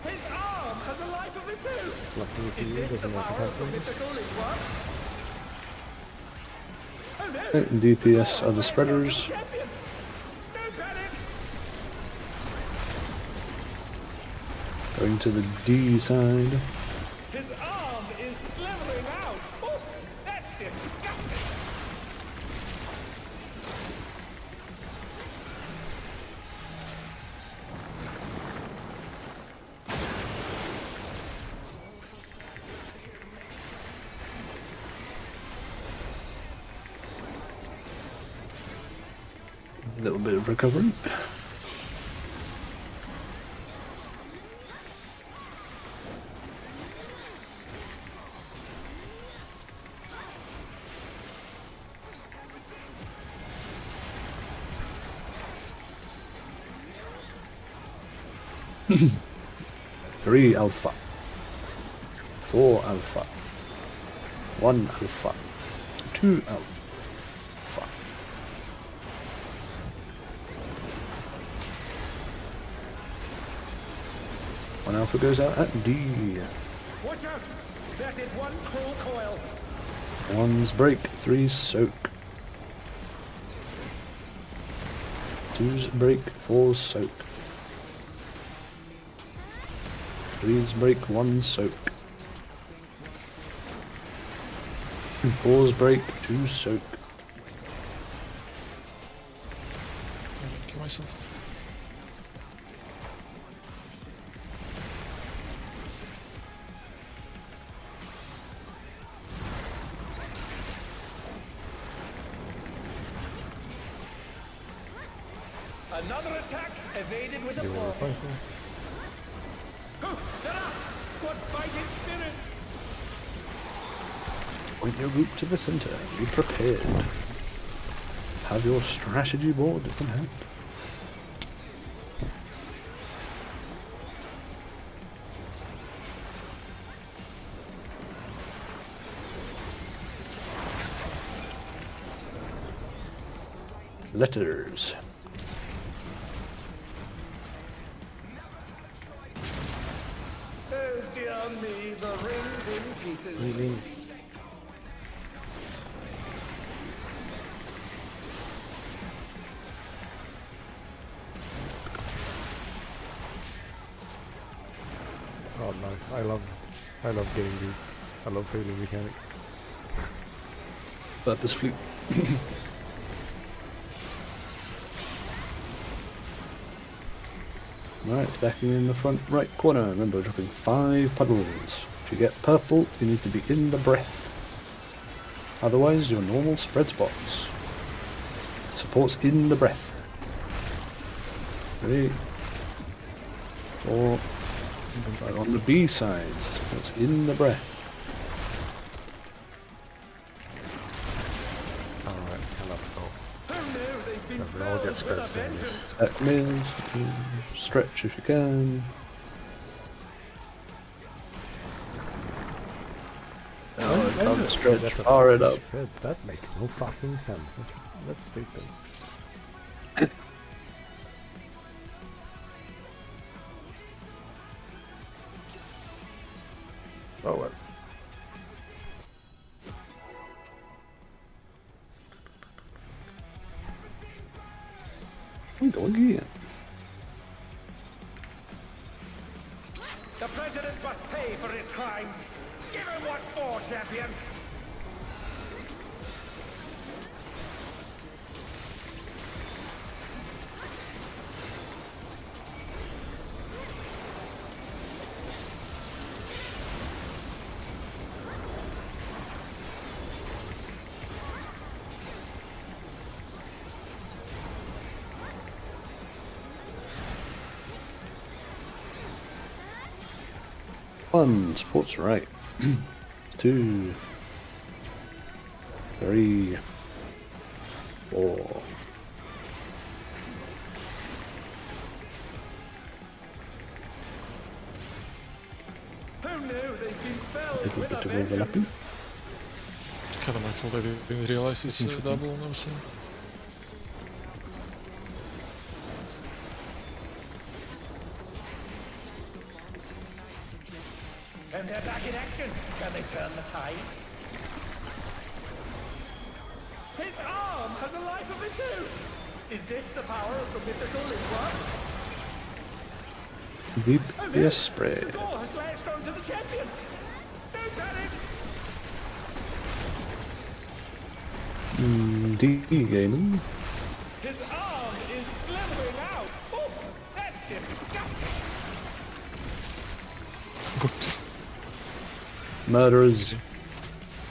His arm has a life of its own. Luckily for Is you, this doesn't the make it power of the happen. mythical Linwa? DPS are the spreaders. Champion! Don't panic! Going to the D side. His arm is slithering out! Oh, that's disgusting! A little bit of recovery. Three alpha. 4 alpha. 1 alpha. 2 alpha. One alpha goes out at D. Watch out! That is one cruel coil! 1's break, 3's soak. 2's break, 4's soak. 3's break, 1's soak. 4's break, 2's soak. Kill myself. Another attack evaded with a blow. What fighting spirit! Point your group to the center. Be prepared. Have your strategy board in hand. Letters. Oh dear me, the ring's in pieces. Oh no, I love getting deep. I love failing mechanic. Purposefully. Right, stacking in the front right corner. Remember, dropping 5 puddles. To get purple, you need to be in the breath. Otherwise, your normal spread spots. Supports in the breath. 3, 4. Right on the B side, supports in the breath. Alright, I love it all. Oh no, they've been So we all get felled with a spreads doing this. vengeance. Stack mills, stretch if you can. Oh, I can't stretch That's a far enough. Spreads, that makes no fucking sense. That's stupid. Oh well. We go again. The president must pay for his crimes. Give him what for, champion. One, supports right. 2, 3, 4. Oh no, they've been felled Little with bit a of overlapping. vengeance. Kind of my fault I didn't realize it's double and everything. And they're back in action. Can they turn the tide? His Its arm has a life of its own! Is this the power of the mythical Lingua? DPS spray. The gore has latched onto the champion! Don't panic! D-gaming. His arm is slithering out! Oh, that's disgusting! Oops. Murderers.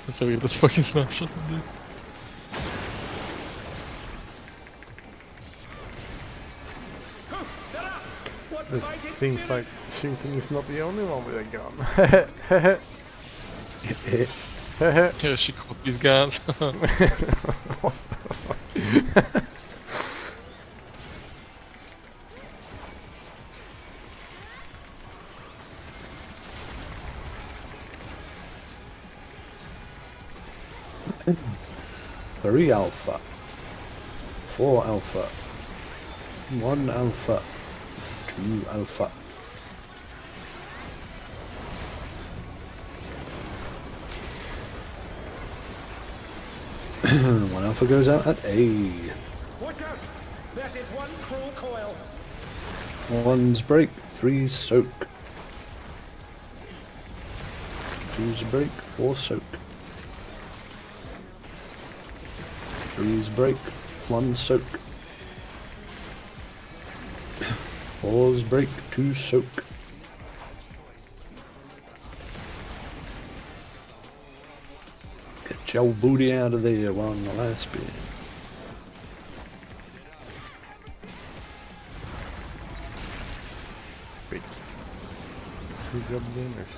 That's a weird as fucking snapshot indeed. What It mighty seems spirit- like shooting is not the only one with a gun. Yeah, she caught these guns. Three alpha. 4 alpha. 1 alpha. 2 alpha. One alpha goes out at A. Watch out! That is one cruel coil. 1's break, 3's soak. 2's break, 4 soak. 3's break, 1 soak. 4's break, 2 soak. Get your booty out of there while on the last spin. Big. Good job, gamers.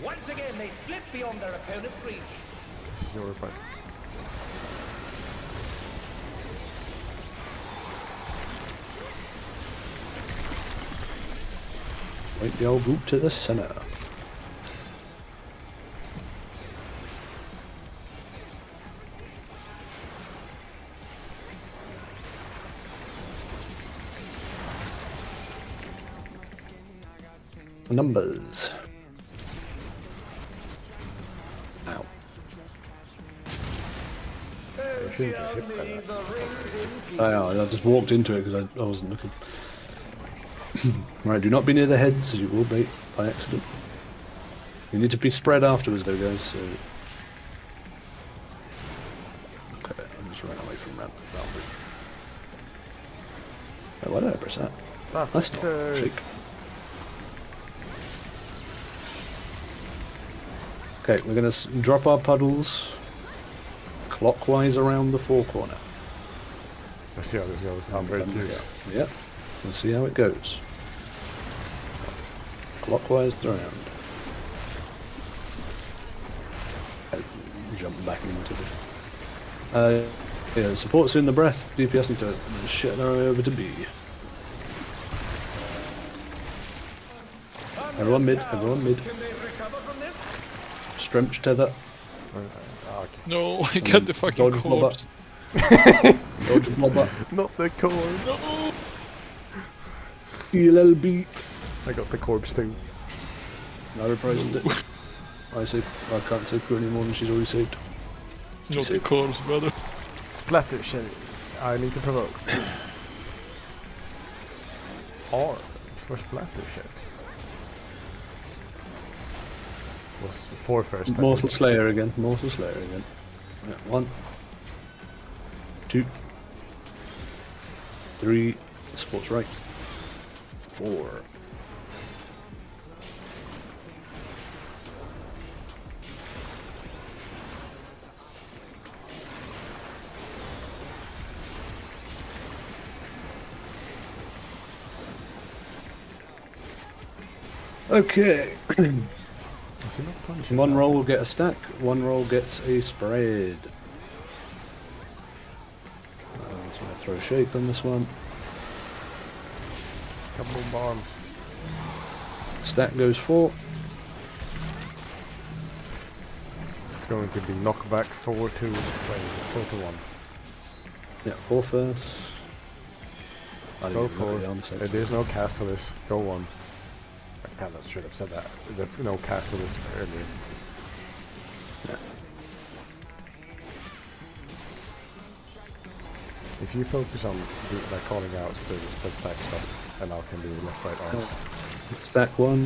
Once again, they slip beyond their opponent's reach. This is your part. Wait the old group to the center. Numbers. Ow. Oh, dear me, the ring's in pieces. I just walked into it because I wasn't looking. Right, do not be near the heads as you will be by accident. You need to be spread afterwards though, guys, so... Okay, I'm just running away from ramp. Oh, why did I press that? That's not shake. Okay, we're gonna drop our puddles clockwise around the 4 corner. Let's see how this goes. I'm ready to go. Yep, we'll see how it goes. Clockwise around. Jump back into the... yeah, support's in the breath, DPS into it. Shit their way over to B. Everyone mid, everyone mid. Can they recover from this? Stremch tether. Okay. No, I got the fucking Dodge blobber. corpse. Dodge blobber. Not the core. No! ELLB. I got the corpse too. I reprised it. I can't save her anymore and she's already saved. Not the corpse, brother. Splatter shell. I need to provoke. R for splatter shell. Was 4 first. I Mortal think. Slayer again. Mortal Slayer again. Yeah, 1, 2, 3. Sports right. 4. Okay. Is he not punching? One roll will get a stack, one roll gets a spread. I'm just going to throw a shake on this one. Kaboom bomb. Stack goes 4. It's going to be knockback 4 to 1. Yeah, 4 first. I Go didn't even look for at the answer. There's no cast for this. Go 1. I kind of should have said that. There's no cast for this earlier. if you focus on like calling out the split stack stuff, and I can do left, right, arms. Stack one.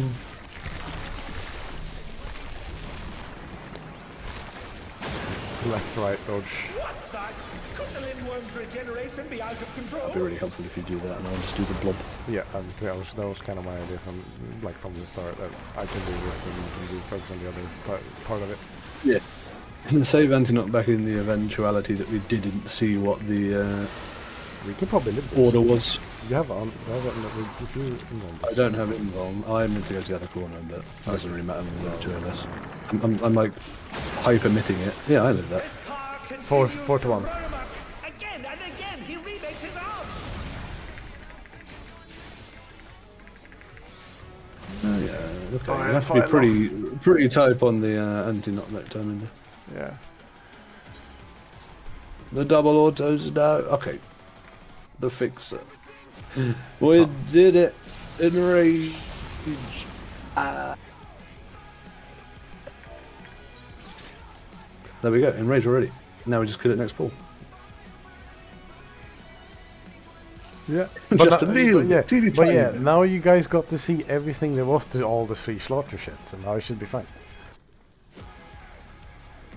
Left, right, dodge. What the? Could the Lindworm's regeneration be out of control? It'd be really helpful if you do that, and I'll just do the blob. Yeah, and that was kind of my idea from the start, that I can do this and you can do focus on the other part of it. Yeah. Save anti-knock back in the eventuality that we didn't see what the We can probably live. order was. You have on. If you I don't have invuln. I meant to go to the other corner, but it doesn't really matter when there's only two of us. I'm like hyper-mitting it. Yeah, I live that. His power Four continues to one. roam up. Again and again, he remakes his arms. Oh yeah, okay. Fire, You have to be fire pretty tight on the anti-knockback timing. yeah. The double autos now. Okay. The fixer. We did it in rage. There we go, in rage already. Now we just kill it next ball. Yeah. Just a little yeah, teeny but tiny yeah, bit. now you guys got to see everything there was to all the 3 slaughter shits, and now it should be fine.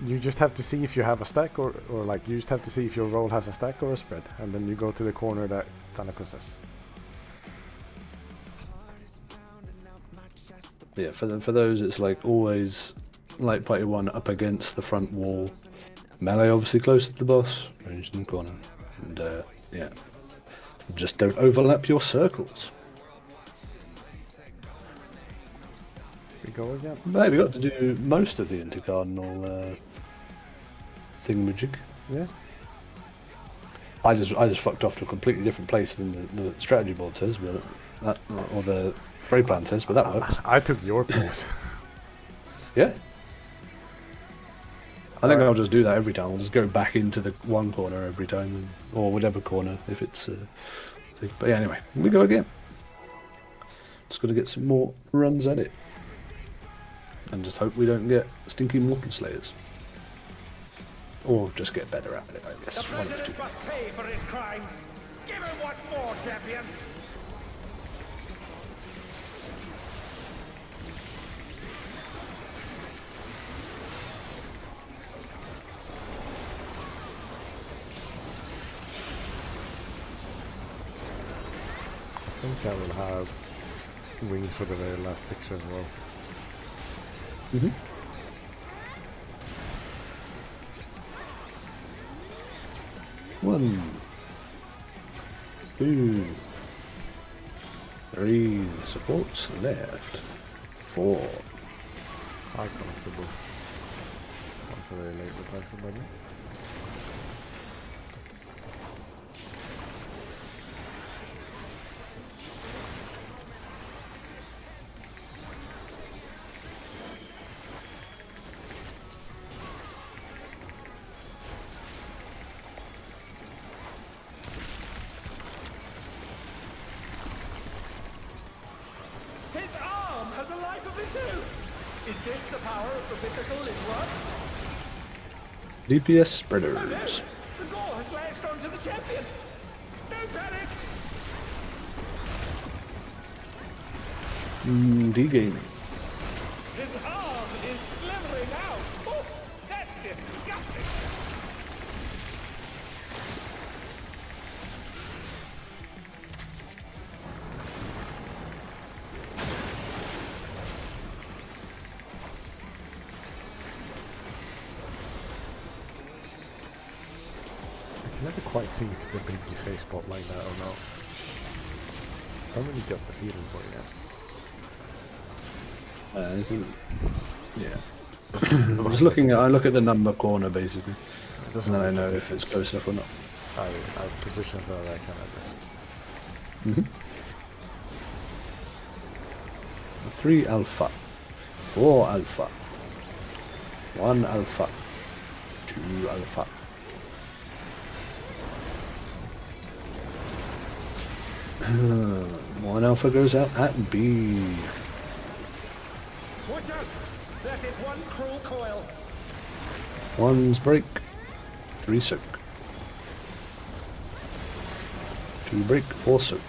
You just have to see if you have a stack, or like you just have to see if your roll has a stack or a spread, and then you go to the corner that Tanako says. Yeah, for those, it's like always light party 1 up against the front wall. Melee obviously close to the boss, ranged in the corner. And yeah, just don't overlap your circles. We go again. But we got to do most of the intercardinal thingamajig. Yeah. I just fucked off to a completely different place than the strategy board says, but that, or the raid plan says, but that works. I took your place. Yeah. I think I'll just do that every time. I'll just go back into the one corner every time, or whatever corner if it's. But yeah, anyway, we go again. Just got to get some more runs at it, and just hope we don't get stinky mortal slayers, or just get better at it. I The guess. One of the two. president must pay for his crimes. Give him what for, champion. I think I will have wings for the very last picture as well. Mm-hmm. One, 2, 3 supports left. 4. I comfortable. Also very late reply somebody. His arm has a life of its own. Is this the power of the mythical Lindworm? DPS spreaders. The gore has lashed onto the champion. Don't panic. D-gaming. His arm is slithering out. Oh, that's disgusting. I can never quite see if it's a big face spot like that or not. Don't really get the feeling for it yet. Yeah. I'm just looking at. I look at the number corner basically, It doesn't and then I really- know if it's close enough or not. I position that I can address. Mm-hmm. 3 alpha, 4 alpha, 1 alpha, 2 alpha. One alpha goes out at B. Watch out. That is one cruel coil. 1's break, 3 soak. 2 break, 4 soak.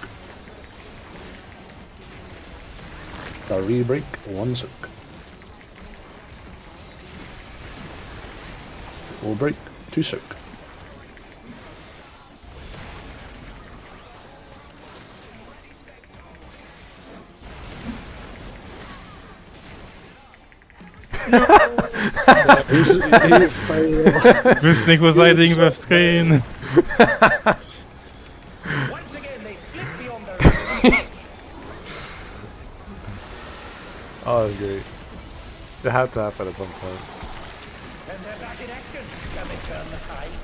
3 break, 1 soak. 4 break, 2 soak. He failed. Mistake was hiding the screen. Once again, they slip beyond their opponent's reach. Oh, that's great. It had to happen at some point. And they're back in action. Can they turn the tide?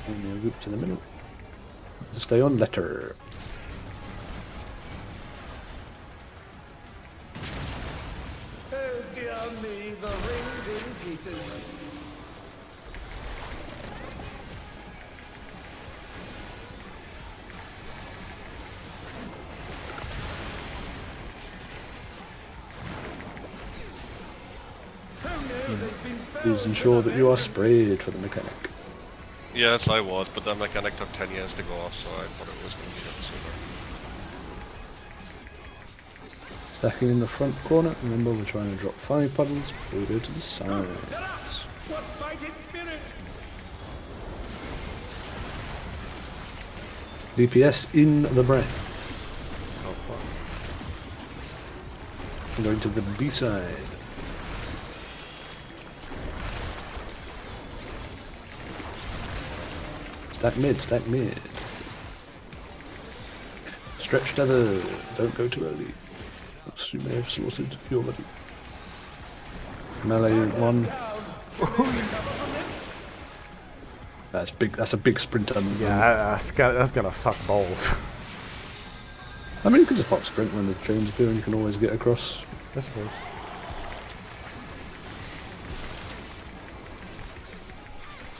And we'll group to the middle. Stay on letter. Oh dear me, the ring's in pieces. Oh no, they've been Please ensure that you are sprayed for the mechanic. Yes, I was, but that mechanic took 10 years to go off, so I thought it was going to be done sooner. Stacking in the front corner. Remember, we're trying to drop 5 puddles before we go to the sides. What fighting spirit! DPS in the breath. Oh, fuck. I'm going to the B side. Stack mid, stack mid. Stretch tether. Don't go too early. Else you may have slaughtered your buddy. Melee 1. That's big. That's a big sprinter. Yeah, that's gonna suck balls. I mean, you can just pop sprint when the trains appear, and you can always get across. That's cool.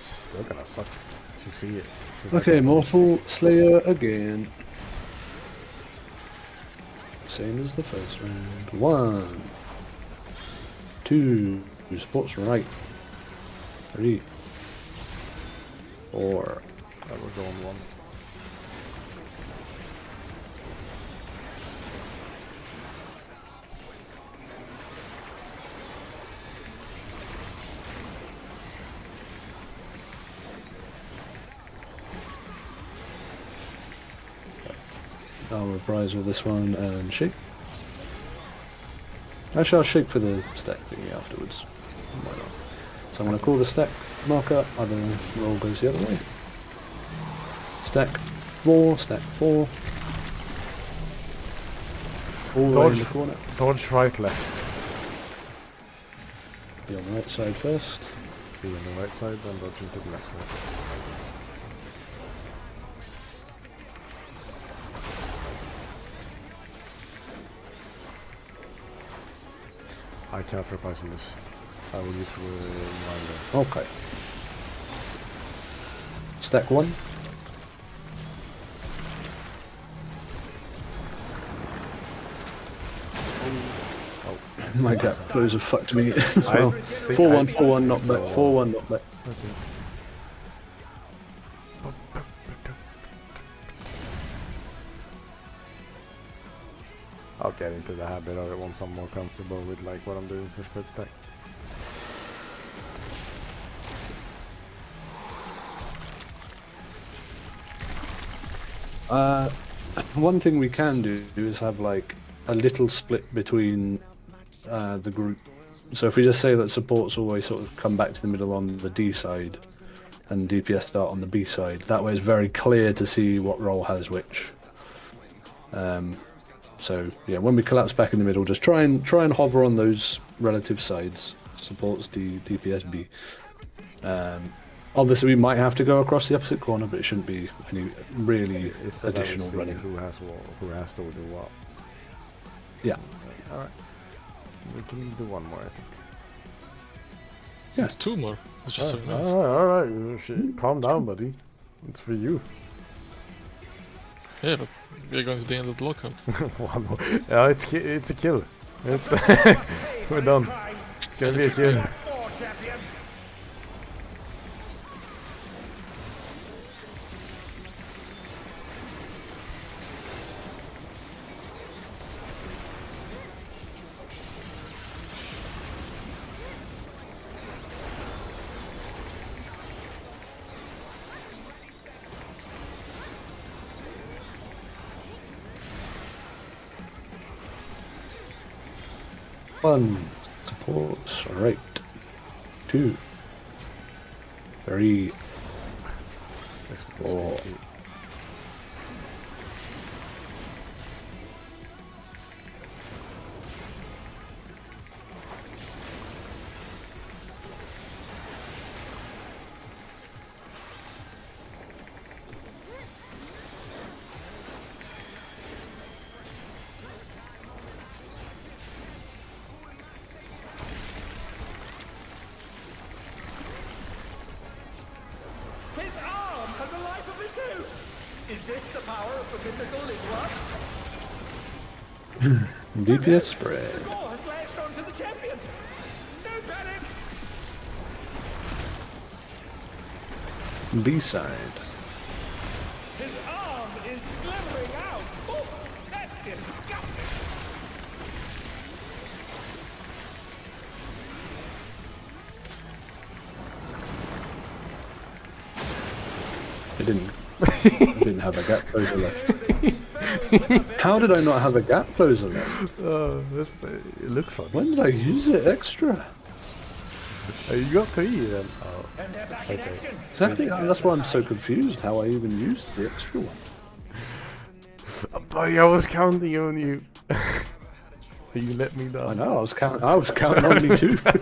Still gonna suck to see it. Okay, Mortal Slayer again. Same as the first round. 1, 2. Support's right. 3, 4. That was on one. I'll reprisal this one and shake. Actually, I'll shake for the stack thingy afterwards. Why not? So I'm going to call the stack marker, other roll goes the other way. Stack 4, stack 4. All the way in the corner. Dodge right, left. Be on the right side first. Be on the right side, then dodge into the left side. I can't reprise on this. I will use reminder. Okay. Stack 1. Oh my god, those have fucked me as well. 4-1, 4-1, knock back, 4-1, knock back. Okay. I'll get into the habit of it once I'm more comfortable with like what I'm doing for spread stack. One thing we can do is have like a little split between the group. So if we just say that supports always sort of come back to the middle on the D side and DPS start on the B side, that way it's very clear to see what role has which. So yeah, when we collapse back in the middle, just try and hover on those relative sides. Supports D, DPS B. Obviously, we might have to go across the opposite corner, but it shouldn't be any really It's additional running. Who has what, who has to do what. Yeah. Alright. We can do one more, I think. Yeah. 2 more. It's just 7 minutes. Alright. Calm down, buddy. It's for you. Yeah, but we're going to the end of the lockout. One more. Yeah, it's a kill. It's we're done. It's gonna be a kill. War champion. One. Supports raped. 2. 3. 4. His arm has a life of its own. Is this the power of the mythical Lingua? DPS spread. The gore has latched onto the champion. Don't panic. B-side. His arm is slithering out. Oh, that's disgusting. I didn't have a gap closer left. How did I not have a gap closer left? It looks fun. When did I use it extra? You got 3 then. Oh, And they're back in action. Exactly. That's why I'm so confused how I even used the extra one. buddy, I was counting on you. You let me down. I know. I was counting on me too. I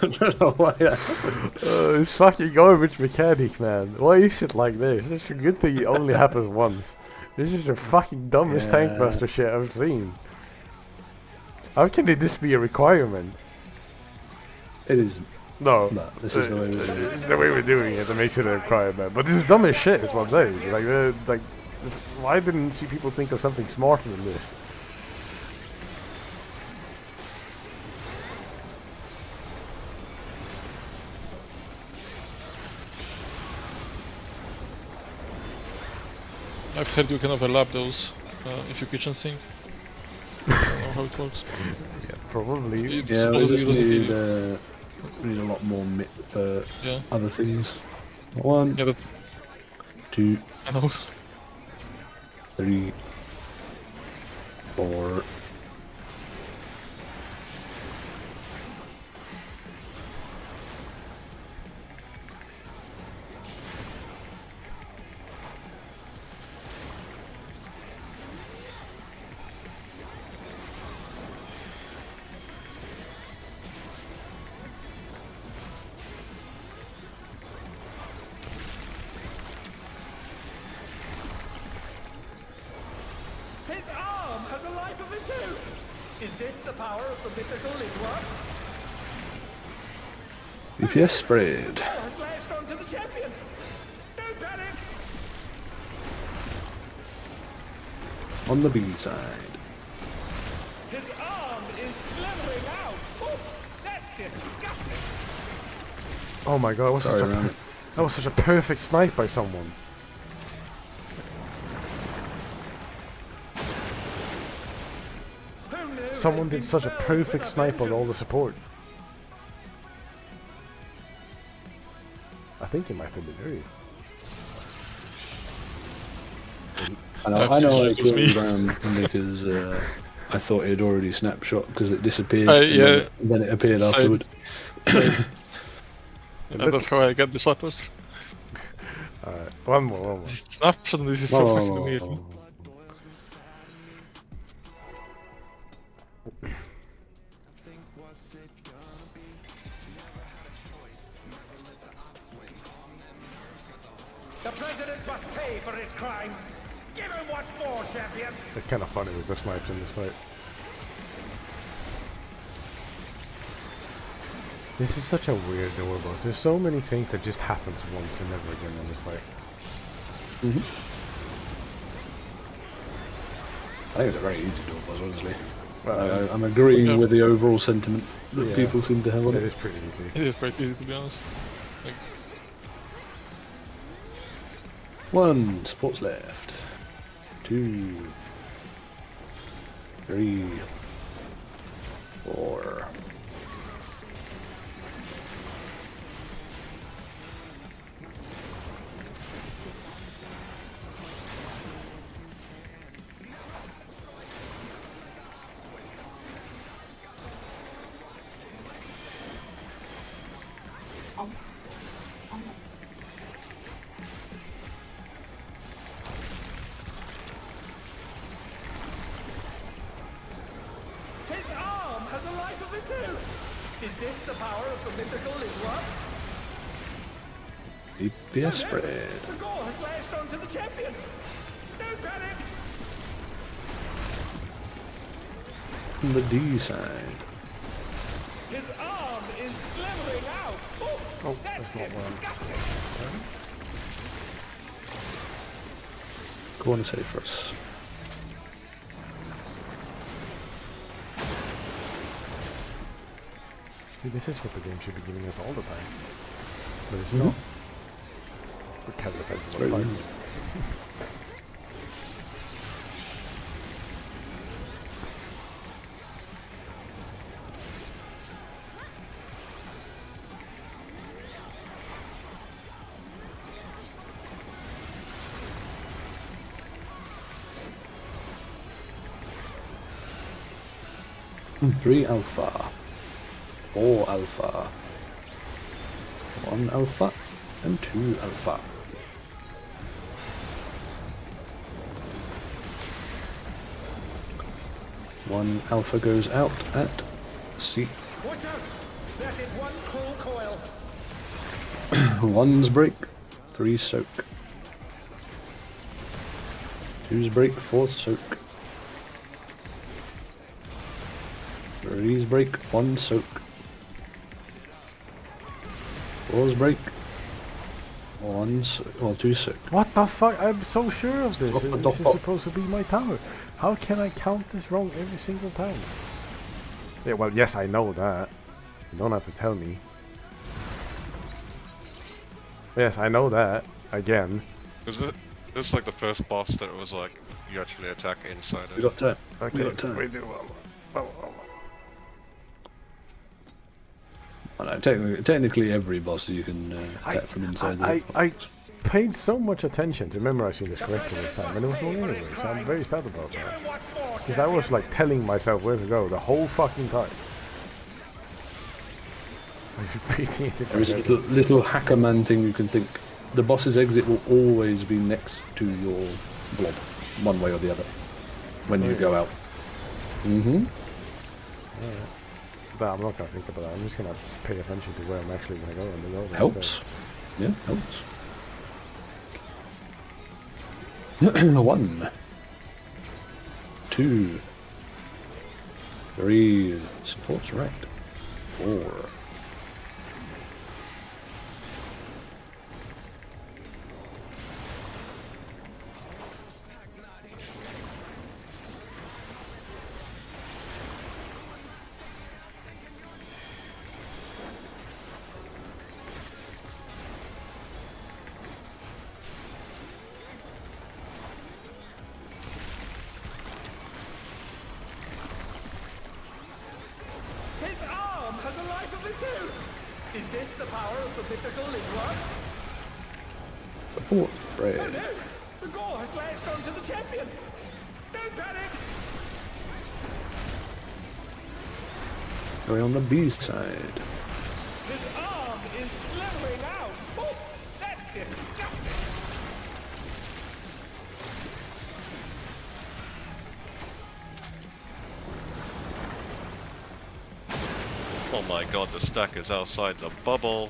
don't know why that happened. It's fucking garbage mechanic, man. Why is shit like this? It's a good thing it only happens once. This is the fucking dumbest Yeah. tankbuster shit I've seen. How can this be a requirement? It isn't. No. No, this is the way we're doing it. It's the way we're doing it that makes it a requirement. But this is dumb as shit, is what I'm saying. Like, why didn't you people think of something smarter than this? I've heard you can overlap those if you kitchen sink. I don't know how it works. Yeah, probably. It Yeah, we supposedly just doesn't kill you. need a lot more MIP for Yeah, other things. 1, yeah, that, 2, I know. 3, 4. His arm has a life of its own. Is this the power of the mythical Lingua? DPS spread. Has latched onto the champion. Don't panic. On the B side. His arm is slithering out. Oh, that's disgusting. Oh my god, Sorry, Ram. that was such a perfect snipe by someone. Who knew Someone they'd did be such a filled perfect with a snipe on all the vengeance? support. I think he might have been very. I know I It was me. killed Ram because I thought it had already snapshot because it disappeared. Yeah. And then it appeared Same. afterward. And that's how I get the shatters. Alright, one more. Snapshot, this is so fucking weird. The president must pay for his crimes. Give him what for, champion. It's kind of funny with the snipes in this fight. This is such a weird door boss. There's so many things that just happens once and never again in this fight. think it's a very easy door boss, honestly. Well, I'm agreeing Yeah. with the overall sentiment that Yeah. people seem to have on it it. is pretty easy. It is quite easy to be honest. Like, 1 supports left. 2, 3, 4. His arm has a life of its own. Is this the power of the mythical in one? DPS spread. The gore has lashed onto the champion. Don't panic. On the D side. His arm is slithering out. Oh, that's that's not one. disgusting. Go on and save for us. See, this is what the game should be giving us all the time. But it's not. It kind of depends on very what easy. side. Three alpha. 4 alpha. 1 alpha. And 2 alpha. One alpha goes out at C. Watch out. That is one cruel coil. 1's break. 3 soak. 2's break. 4's soak. 3's break. 1 soak. 4's break. 1 well, 2 soak. What the fuck? I'm so sure of this. Stop the This dot is dot. supposed to be my tower. How can I count this wrong every single time? Yeah, well, yes, I know that. You don't have to tell me. Yes, I know that. Again. Was this like the first boss that was like you actually attack inside We it? got time. Okay. We got time. Wait, I know, technically every boss you can attack from inside the I paid so much attention to memorizing this correctly this time, and it was wrong anyway, so I'm very sad about Give that. him what for, Because I was like telling myself where to go the whole fucking time. I was repeating it. There is a little hacker man thing you can think. The boss's exit will always be next to your blob, one way or the other, when you go out. Mm-hmm. But I'm not gonna think about that. I'm just gonna pay attention to where I'm actually gonna go and go. Helps. Yeah, helps. 1, 2, 3, supports right. 4. His arm has a life of its own. Is this the power of the mythical in one? Support Oh red. no! The gore has lashed onto the champion. Don't panic. Going on the B side. His arm is slithering out. Oh, that's disgusting. Oh my god, the stack is outside the bubble.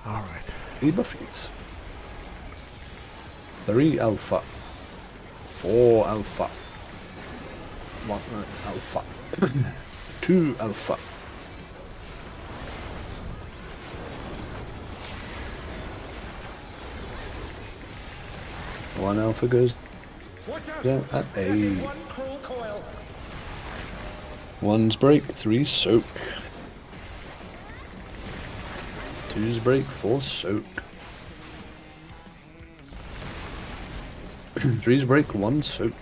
Alright. 3 buffies. 3 alpha. 4 alpha. 1 alpha. 2 alpha. One alpha goes Watch out! down at That is A. one cruel coil. 1's break, 3's soak. 2's break, 4's soak. 3's break, 1's soak.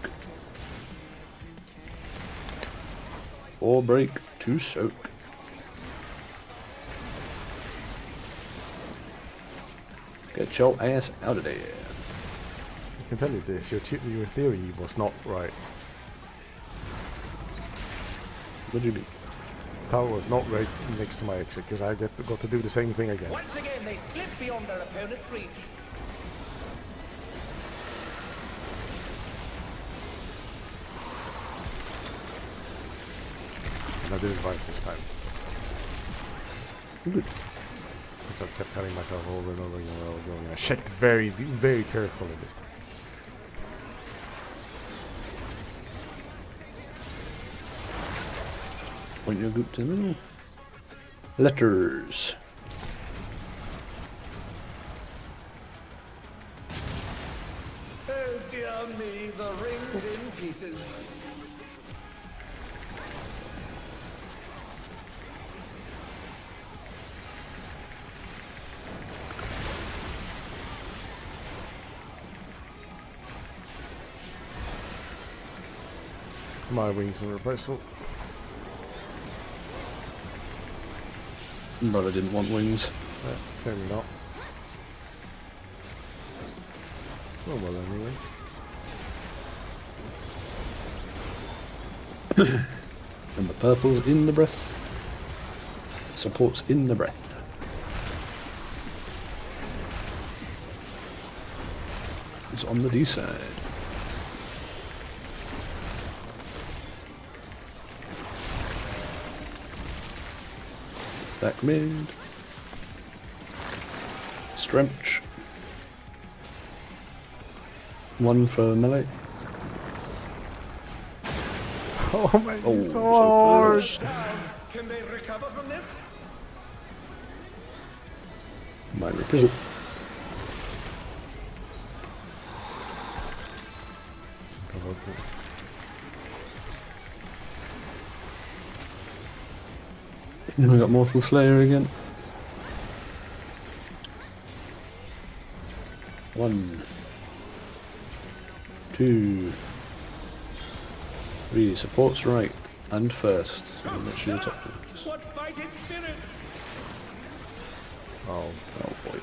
4 break, 2 soak. Get your ass out of there. I can tell you this, your theory was not right. What'd you mean? Tower was not right next to my exit, because I got to do the same thing again. Once again, they slip beyond their opponent's reach. And I did it right this time. Good. Because I kept telling myself over and over again where I was going. I checked very, very carefully this time. Point your group to the middle. Letters. Oh dear me, the ring's in pieces. My wings and reprisal. Brother didn't want wings. Clearly not. Oh well anyway. And the purple's in the breath. Support's in the breath. It's on the D side. Stack mid. Strench. 1 for melee. Oh my Oh, god, so so hard! close. Down. Can they recover from this? Mine reprisal. We got Mortal Slayer again. 1, 2, 3. Supports right and first. So make sure you're top of this. What fighting spirit! Oh, Oh boy.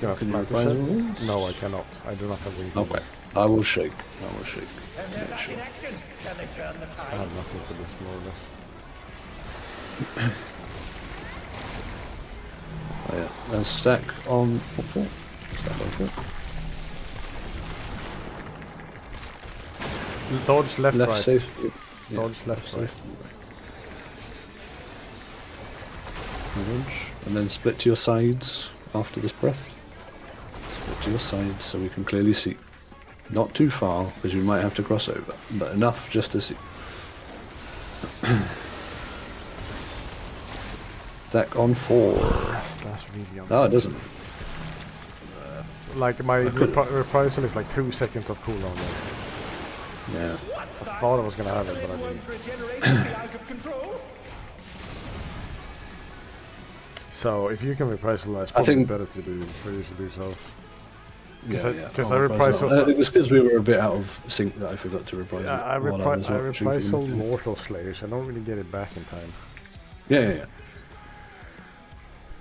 can I Can you smack reply this the up? rules? No, I cannot. I do not have wings. Okay. I will shake. I will shake. And they're Make back sure. in action. Can they turn the I tide? have nothing for this more or less. Oh yeah. A stack on 4. Stack on 4. Dodge left, Left right. safe. Yeah, Dodge left, right. safe. Dodge. And then split to your sides after this breath. Split to your sides so we can clearly see. Not too far, because you might have to cross over, but enough just to see. Stack on 4. That's really No, it doesn't. Like my could- reprisal is like 2 seconds of cooldown there. Yeah. What the? Thought I was gonna have it, but I One's didn't. regeneration be out of control? So if you can reprisal that, it's I probably think- better to do for you to do so. Yeah, I- yeah. 'cause I'll I reprise reprisal- that. It was because we were a bit out of sync that I forgot to reprise Yeah, it I while was watching reprisal from the- Mortal Slayers. I don't really get it back in time. Yeah, yeah, yeah.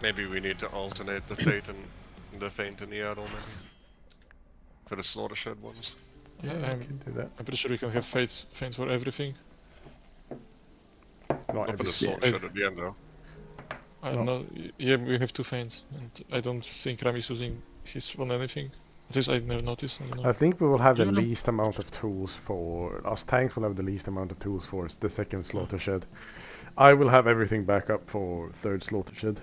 Maybe we need to alternate the Fate and the Feint and the Addle, maybe. For the Slaughtershed ones. Yeah, Can do that. I'm pretty sure we can have Feint for everything. Not Not for every the single. Slaughtershed at the end, though. I don't know. Yeah, we have 2 Feints, and I don't think Ram is using his on anything. This I never noticed. I don't know. I think we will have the You know. least amount of tools for us tanks. Will have the least amount of tools for the second slaughter shed. I will have everything back up for third slaughter shed.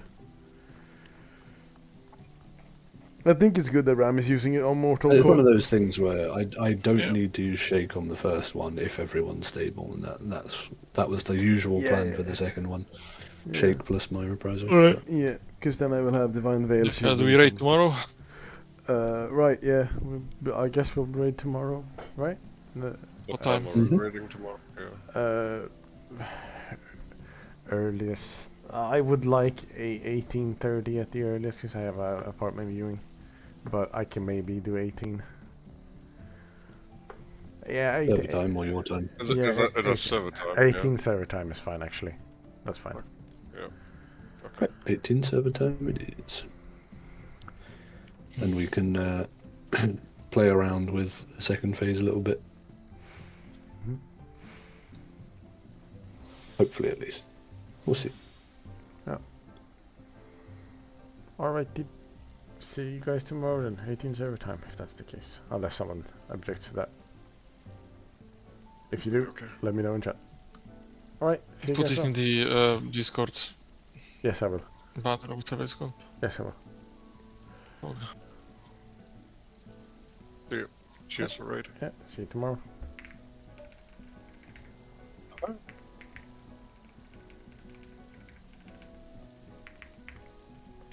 I think it's good that Ram is using it on Mortal It's one Kombat. of those things where I don't Yeah. need to use shake on the first one if everyone's stable, and that was the usual plan for the second one. Shake plus my reprisal. Alright. Yeah, because then I will have Divine Veil. Do we raid tomorrow? Right, yeah. I guess we'll raid tomorrow, right? What time? Are Mhm. we raiding tomorrow? Yeah. Earliest. I would like a 18:30 at the earliest because I have a apartment viewing, but I can maybe do 18. Yeah, Server time or your time. Is it, Yeah, is that, that's server time? 18 server time is fine actually. That's fine. Yeah. Right, 18 server time it is. And we can play around with the second phase a little bit. Mhm. Hopefully, at least. We'll see. Alright, see you guys tomorrow then. 18 server time if that's the case. Unless someone objects to that. If you do, Okay. let me know in chat. Alright, see you Put guys this in tomorrow. the Discord Yes, I will. banner or whatever it's called. Yes, I will. See you. Cheers for raid. Yeah, see you tomorrow.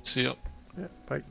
See ya. Yeah, bye.